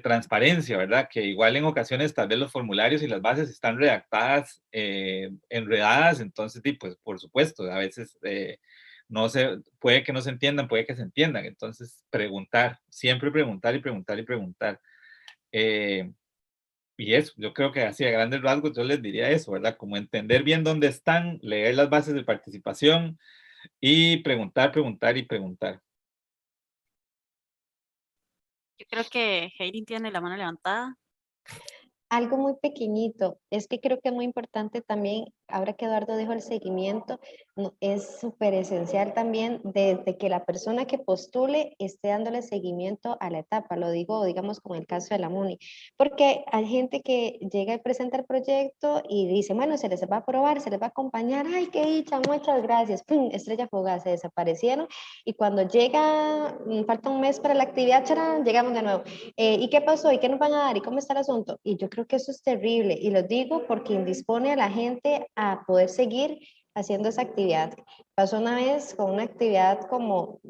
transparencia, ¿verdad? Que igual en ocasiones tal vez los formularios y las bases están redactadas, enredadas, entonces, pues por supuesto, a veces puede que no se entiendan, puede que se entiendan, entonces preguntar, siempre preguntar y preguntar y preguntar. Y eso, yo creo que así a grandes rasgos yo les diría eso, ¿verdad? Como entender bien dónde están, leer las bases de participación, y preguntar, preguntar y preguntar. Yo creo que Heilin tiene la mano levantada. Algo muy pequeñito, es que creo que es muy importante también, ahora que Eduardo dijo el seguimiento, es súper esencial también desde que la persona que postule esté dándole seguimiento a la etapa, lo digo, digamos, con el caso de la MUNI, porque hay gente que llega y presenta el proyecto y dice, bueno, se les va a aprobar, se les va a acompañar, ay, qué dicha, muchas gracias, pum, estrella fugaz, se desaparecieron, y cuando llega, falta un mes para la actividad, charán, llegamos de nuevo. ¿Y qué pasó? ¿Y qué nos van a dar? ¿Y cómo está el asunto? Y yo creo que eso es terrible y lo digo porque indispone a la gente a poder seguir haciendo esa actividad. Pasó una vez con una actividad como,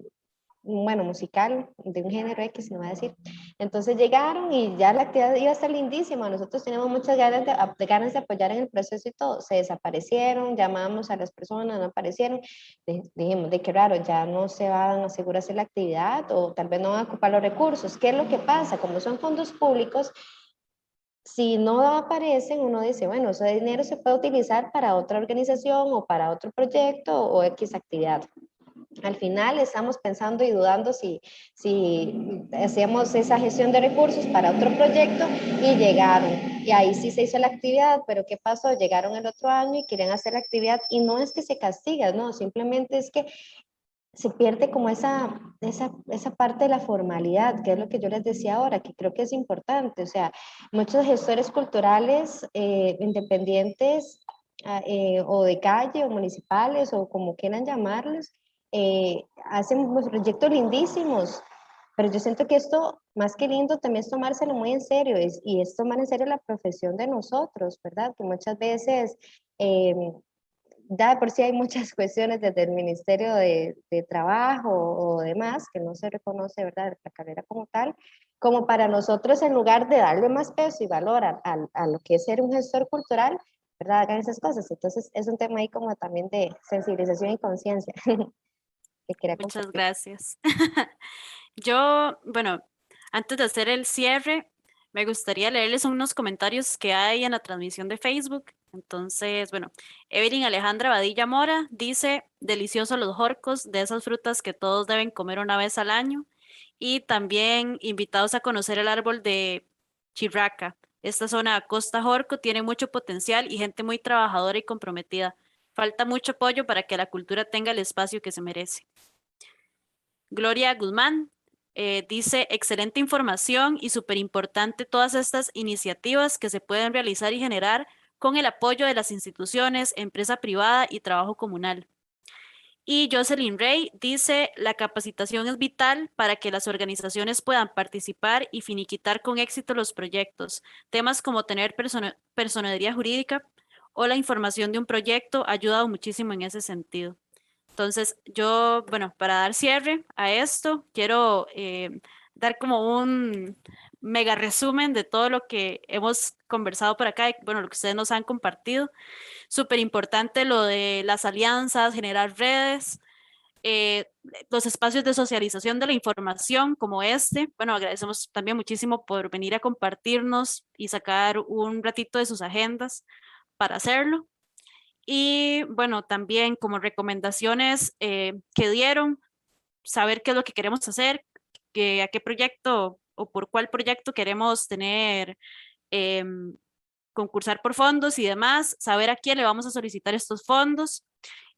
bueno, musical, de un género X, no voy a decir. Entonces llegaron y ya la actividad iba a estar lindísima. Nosotros teníamos muchas ganas de apoyar en el proceso y todo. Se desaparecieron, llamamos a las personas, no aparecieron. Dijimos, de qué raro, ya no se van a asegurar hacer la actividad o tal vez no van a ocupar los recursos. ¿Qué es lo que pasa? Como son fondos públicos, si no aparecen, uno dice, bueno, ese dinero se puede utilizar para otra organización o para otro proyecto o X actividad. Al final estamos pensando y dudando si hacíamos esa gestión de recursos para otro proyecto y llegaron. Y ahí sí se hizo la actividad, pero ¿qué pasó? Llegaron el otro año y querían hacer la actividad y no es que se castiga, no, simplemente es que se pierde como esa parte de la formalidad, que es lo que yo les decía ahora, que creo que es importante. O sea, muchos gestores culturales independientes o de calle o municipales o como quieran llamarlos, hacen proyectos lindísimos, pero yo siento que esto, más que lindo, también es tomárselo muy en serio y es tomar en serio la profesión de nosotros, ¿verdad? Que muchas veces... ya de por sí hay muchas cuestiones desde el Ministerio de Trabajo o demás, que no se reconoce, ¿verdad?, la carrera como tal, como para nosotros, en lugar de darle más peso y valor a lo que es ser un gestor cultural, ¿verdad?, hagan esas cosas. Entonces, es un tema ahí como también de sensibilización y conciencia que quería Muchas compartir. gracias. Yo, bueno, antes de hacer el cierre, me gustaría leerles unos comentarios que hay en la transmisión de Facebook. Entonces, bueno, Evelyn Alejandra Badilla Mora dice, deliciosos los jorcos, de esas frutas que todos deben comer una vez al año. Y también invitados a conocer el árbol de Chirraca. Esta zona de Costa Jorco tiene mucho potencial y gente muy trabajadora y comprometida. Falta mucho apoyo para que la cultura tenga el espacio que se merece. Gloria Guzmán dice, excelente información y súper importante todas estas iniciativas que se pueden realizar y generar con el apoyo de las instituciones, empresa privada y trabajo comunal. Y Jocelyn Rey dice, la capacitación es vital para que las organizaciones puedan participar y finiquitar con éxito los proyectos. Temas como tener personería jurídica o la información de un proyecto ha ayudado muchísimo en ese sentido. Entonces, yo, bueno, para dar cierre a esto, quiero dar como un mega resumen de todo lo que hemos conversado por acá, y, bueno, lo que ustedes nos han compartido. Súper importante lo de las alianzas, generar redes, eh, los espacios de socialización de la información como este. Bueno, agradecemos también muchísimo por venir a compartirnos y sacar un ratito de sus agendas para hacerlo. Y bueno, también como recomendaciones que dieron, saber qué es lo que queremos hacer, a qué proyecto o por cuál proyecto queremos tener, concursar por fondos y demás, saber a quién le vamos a solicitar estos fondos.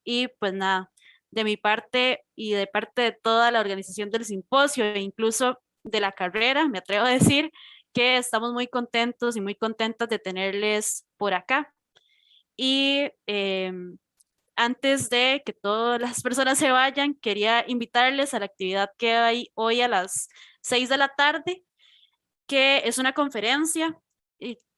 Y pues nada, de mi parte y de parte de toda la organización del simposio e incluso de la carrera, me atrevo a decir que estamos muy contentos y muy contentas de tenerles por acá. Y antes de que todas las personas se vayan, quería invitarles a la actividad que hay hoy a las 6 de la tarde, que es una conferencia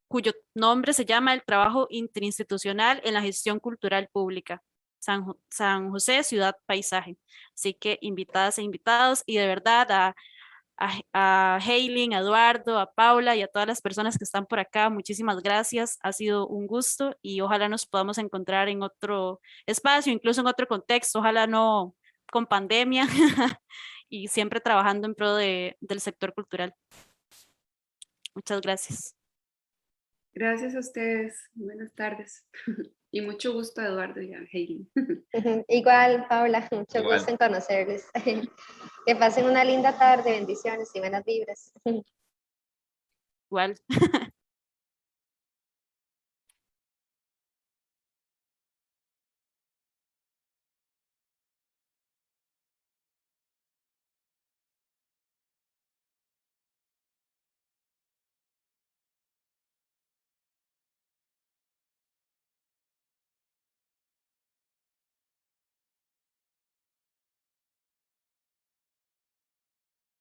cuyo nombre se llama El trabajo interinstitucional en la gestión cultural pública, San José, Ciudad Paisaje. Así que invitadas e invitados, y de verdad a Heilin, a Eduardo, a Paula y a todas las personas que están por acá, muchísimas gracias. Ha sido un gusto y ojalá nos podamos encontrar en otro espacio, incluso en otro contexto, ojalá no con pandemia y siempre trabajando en pro del sector cultural. Muchas gracias. Gracias a ustedes. Buenas tardes. Y mucho gusto, Eduardo y a Hayley. Igual, Paula, mucho Igual. gusto en conocerles. Que pasen una linda tarde, bendiciones y buenas vibras. Igual.